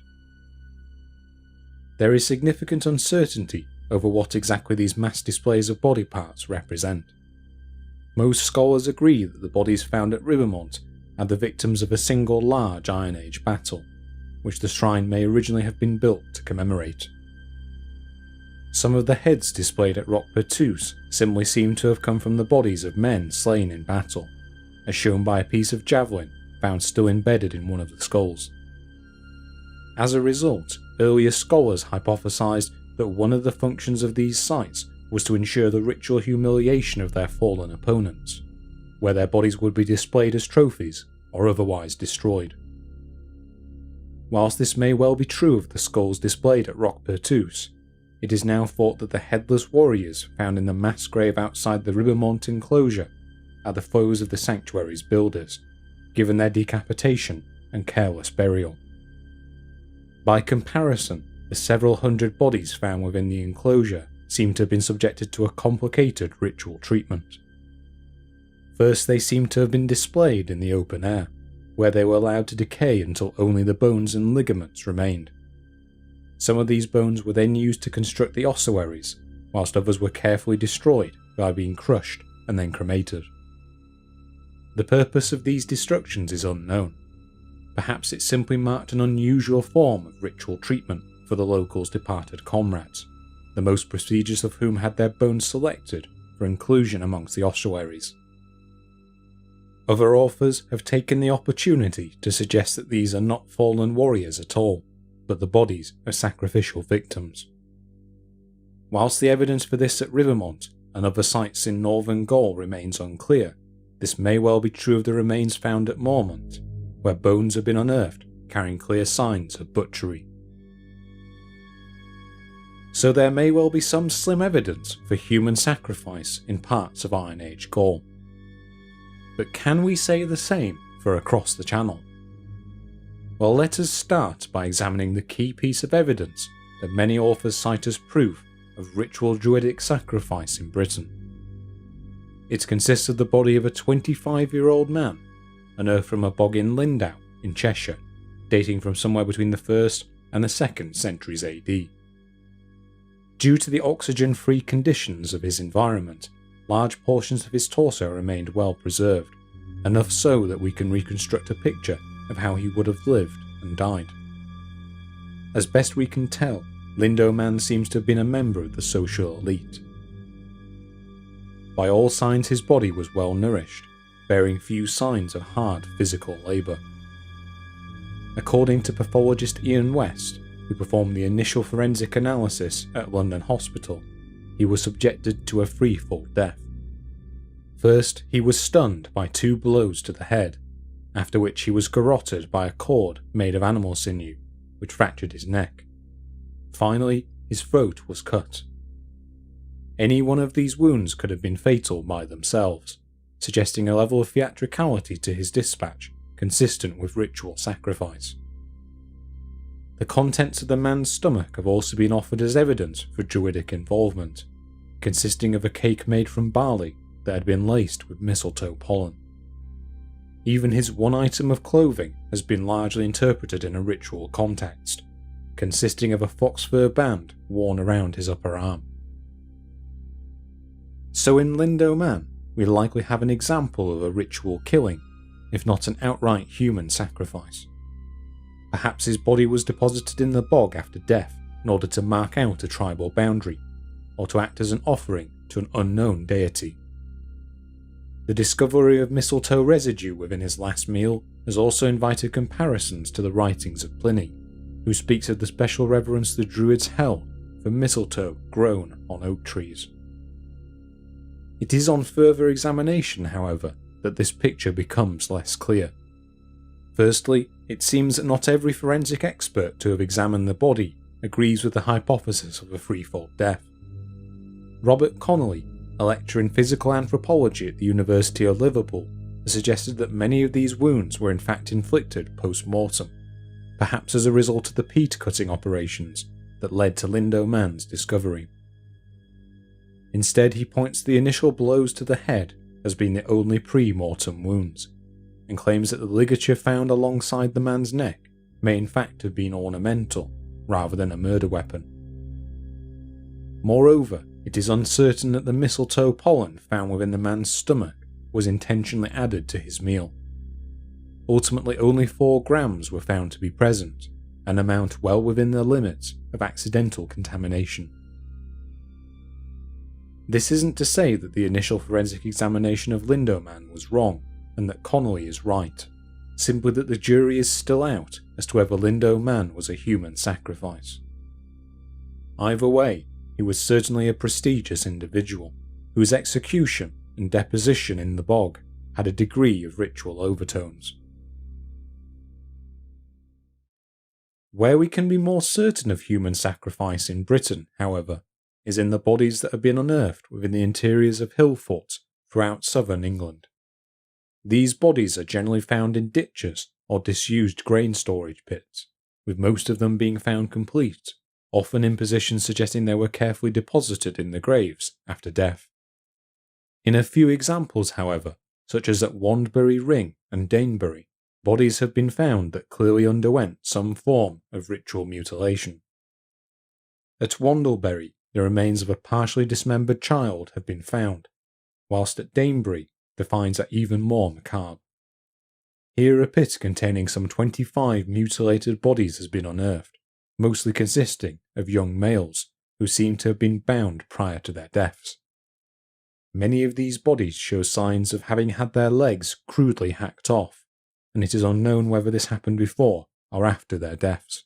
Speaker 1: There is significant uncertainty over what exactly these mass displays of body parts represent. Most scholars agree that the bodies found at Ribemont are the victims of a single large Iron Age battle, which the shrine may originally have been built to commemorate. Some of the heads displayed at Roquepertus similarly seem to have come from the bodies of men slain in battle, as shown by a piece of javelin found still embedded in one of the skulls. As a result, earlier scholars hypothesized that one of the functions of these sites was to ensure the ritual humiliation of their fallen opponents, where their bodies would be displayed as trophies or otherwise destroyed. Whilst this may well be true of the skulls displayed at Roquepertus, it is now thought that the headless warriors found in the mass grave outside the Ribemont enclosure are the foes of the sanctuary's builders, given their decapitation and careless burial. By comparison, the several hundred bodies found within the enclosure seem to have been subjected to a complicated ritual treatment. First, they seem to have been displayed in the open air, where they were allowed to decay until only the bones and ligaments remained. Some of these bones were then used to construct the ossuaries, whilst others were carefully destroyed by being crushed and then cremated. The purpose of these destructions is unknown. Perhaps it simply marked an unusual form of ritual treatment for the locals' departed comrades, the most prestigious of whom had their bones selected for inclusion amongst the ossuaries. Other authors have taken the opportunity to suggest that these are not fallen warriors at all, but the bodies of sacrificial victims. Whilst the evidence for this at Ribemont and other sites in northern Gaul remains unclear, this may well be true of the remains found at Mormont, where bones have been unearthed carrying clear signs of butchery. So there may well be some slim evidence for human sacrifice in parts of Iron Age Gaul. But can we say the same for across the Channel? Well, let us start by examining the key piece of evidence that many authors cite as proof of ritual druidic sacrifice in Britain. It consists of the body of a 25-year-old man, unearthed from a bog in Lindau in Cheshire, dating from somewhere between the 1st and the 2nd centuries AD. Due to the oxygen-free conditions of his environment, large portions of his torso remained well preserved, enough so that we can reconstruct a picture of how he would have lived and died. As best we can tell, Lindau man seems to have been a member of the social elite. By all signs his body was well nourished, bearing few signs of hard physical labour. According to pathologist Ian West, who performed the initial forensic analysis at London Hospital, he was subjected to a threefold death. First, he was stunned by 2 blows to the head, after which he was garroted by a cord made of animal sinew, which fractured his neck. Finally, his throat was cut. Any one of these wounds could have been fatal by themselves, suggesting a level of theatricality to his dispatch consistent with ritual sacrifice. The contents of the man's stomach have also been offered as evidence for druidic involvement, consisting of a cake made from barley that had been laced with mistletoe pollen. Even his one item of clothing has been largely interpreted in a ritual context, consisting of a fox fur band worn around his upper arm. So in Lindau man, we likely have an example of a ritual killing, if not an outright human sacrifice. Perhaps his body was deposited in the bog after death in order to mark out a tribal boundary, or to act as an offering to an unknown deity. The discovery of mistletoe residue within his last meal has also invited comparisons to the writings of Pliny, who speaks of the special reverence the Druids held for mistletoe grown on oak trees. It is on further examination, however, that this picture becomes less clear. Firstly, it seems that not every forensic expert to have examined the body agrees with the hypothesis of a threefold death. Robert Connolly, a lecturer in physical anthropology at the University of Liverpool, has suggested that many of these wounds were in fact inflicted post-mortem, perhaps as a result of the peat-cutting operations that led to Lindo Man's discovery. Instead, he points to the initial blows to the head as being the only pre-mortem wounds, and claims that the ligature found alongside the man's neck may in fact have been ornamental rather than a murder weapon. Moreover, it is uncertain that the mistletoe pollen found within the man's stomach was intentionally added to his meal. Ultimately, only 4 grams were found to be present, an amount well within the limits of accidental contamination. This isn't to say that the initial forensic examination of Lindo Man was wrong and that Connolly is right, simply that the jury is still out as to whether Lindo Man was a human sacrifice. Either way, he was certainly a prestigious individual, whose execution and deposition in the bog had a degree of ritual overtones. Where we can be more certain of human sacrifice in Britain, however, is in the bodies that have been unearthed within the interiors of hill forts throughout southern England. These bodies are generally found in ditches or disused grain storage pits, with most of them being found complete, often in positions suggesting they were carefully deposited in the graves after death. In a few examples, however, such as at Wandbury Ring and Danebury, bodies have been found that clearly underwent some form of ritual mutilation. At Wandlebury, the remains of a partially dismembered child have been found, whilst at Danebury the finds are even more macabre. Here a pit containing some 25 mutilated bodies has been unearthed, mostly consisting of young males who seem to have been bound prior to their deaths. Many of these bodies show signs of having had their legs crudely hacked off, and it is unknown whether this happened before or after their deaths.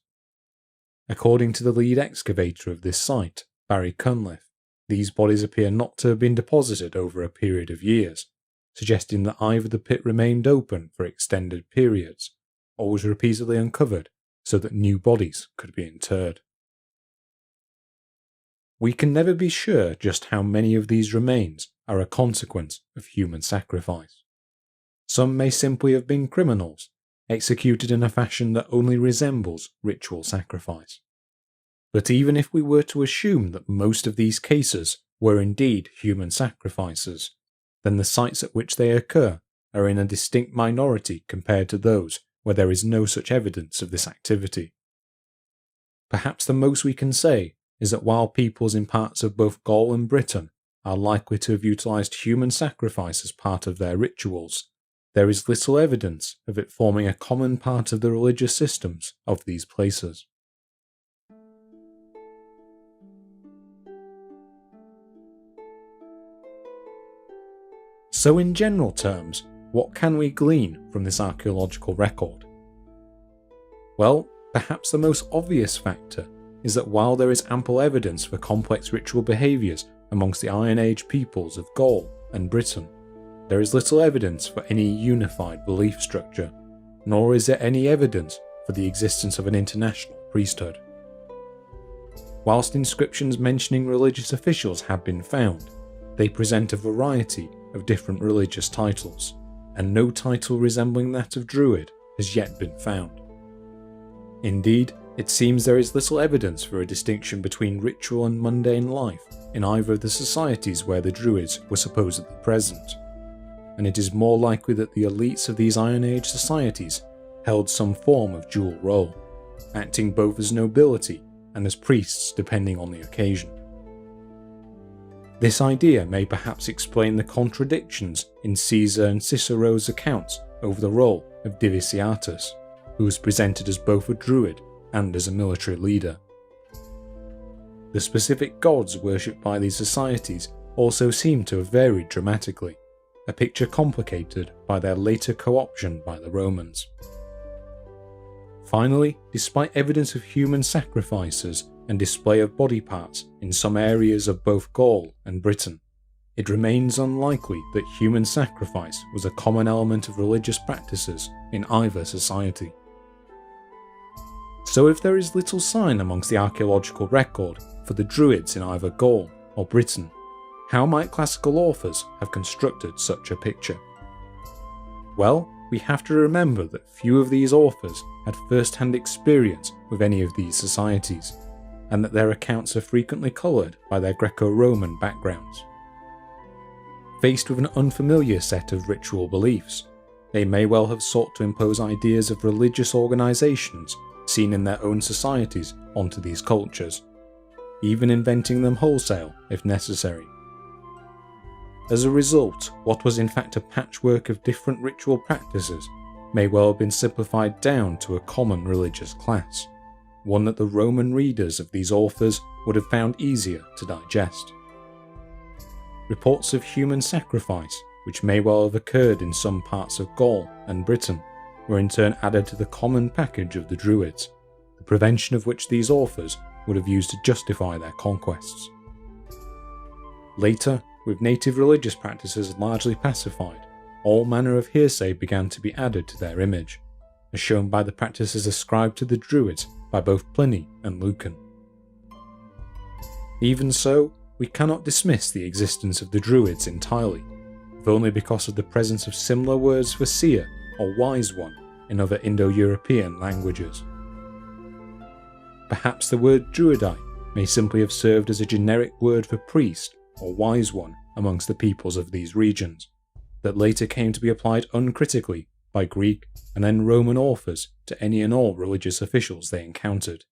Speaker 1: According to the lead excavator of this site, Barry Cunliffe, these bodies appear not to have been deposited over a period of years, suggesting that either the pit remained open for extended periods, or was repeatedly uncovered so that new bodies could be interred. We can never be sure just how many of these remains are a consequence of human sacrifice. Some may simply have been criminals, executed in a fashion that only resembles ritual sacrifice. But even if we were to assume that most of these cases were indeed human sacrifices, then the sites at which they occur are in a distinct minority compared to those where there is no such evidence of this activity. Perhaps the most we can say is that while peoples in parts of both Gaul and Britain are likely to have utilised human sacrifice as part of their rituals, there is little evidence of it forming a common part of the religious systems of these places. So in general terms, what can we glean from this archaeological record? Well, perhaps the most obvious factor is that while there is ample evidence for complex ritual behaviours amongst the Iron Age peoples of Gaul and Britain, there is little evidence for any unified belief structure, nor is there any evidence for the existence of an international priesthood. Whilst inscriptions mentioning religious officials have been found, they present a variety of different religious titles, and no title resembling that of Druid has yet been found. Indeed, it seems there is little evidence for a distinction between ritual and mundane life in either of the societies where the Druids were supposedly present, and it is more likely that the elites of these Iron Age societies held some form of dual role, acting both as nobility and as priests depending on the occasion. This idea may perhaps explain the contradictions in Caesar and Cicero's accounts over the role of Diviciatus, who was presented as both a druid and as a military leader. The specific gods worshipped by these societies also seem to have varied dramatically, a picture complicated by their later co-option by the Romans. Finally, despite evidence of human sacrifices and display of body parts in some areas of both Gaul and Britain, it remains unlikely that human sacrifice was a common element of religious practices in either society. So if there is little sign amongst the archaeological record for the Druids in either Gaul or Britain, how might classical authors have constructed such a picture? Well, we have to remember that few of these authors had first-hand experience with any of these societies, and that their accounts are frequently coloured by their Greco-Roman backgrounds. Faced with an unfamiliar set of ritual beliefs, they may well have sought to impose ideas of religious organisations seen in their own societies onto these cultures, even inventing them wholesale if necessary. As a result, what was in fact a patchwork of different ritual practices may well have been simplified down to a common religious class, one that the Roman readers of these authors would have found easier to digest. Reports of human sacrifice, which may well have occurred in some parts of Gaul and Britain, were in turn added to the common package of the Druids, the prevention of which these authors would have used to justify their conquests. Later, with native religious practices largely pacified, all manner of hearsay began to be added to their image, as shown by the practices ascribed to the Druids by both Pliny and Lucan. Even so, we cannot dismiss the existence of the Druids entirely, if only because of the presence of similar words for seer or wise one in other Indo-European languages. Perhaps the word druidi may simply have served as a generic word for priest or wise one amongst the peoples of these regions, that later came to be applied uncritically by Greek and then Roman authors to any and all religious officials they encountered.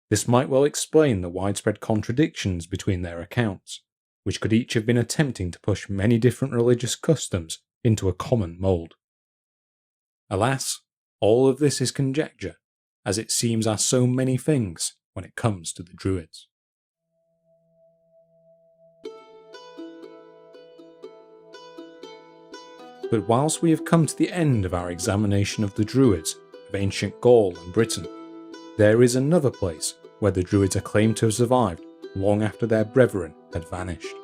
Speaker 1: This might well explain the widespread contradictions between their accounts, which could each have been attempting to push many different religious customs into a common mould. Alas, all of this is conjecture, as it seems are so many things when it comes to the Druids. But whilst we have come to the end of our examination of the Druids of ancient Gaul and Britain, there is another place where the Druids are claimed to have survived long after their brethren had vanished.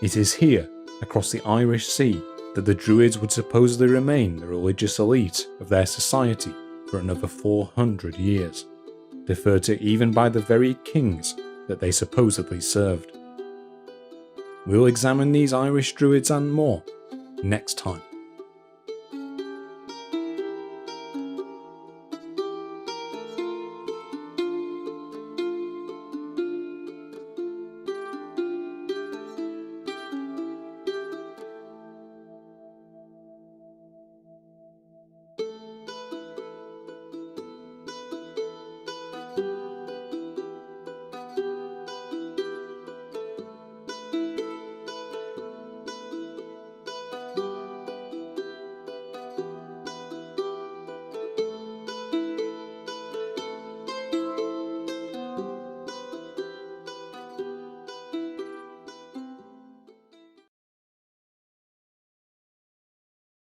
Speaker 1: It is here, across the Irish Sea, that the Druids would supposedly remain the religious elite of their society for another 400 years, deferred to even by the very kings that they supposedly served. We'll examine these Irish Druids and more next time.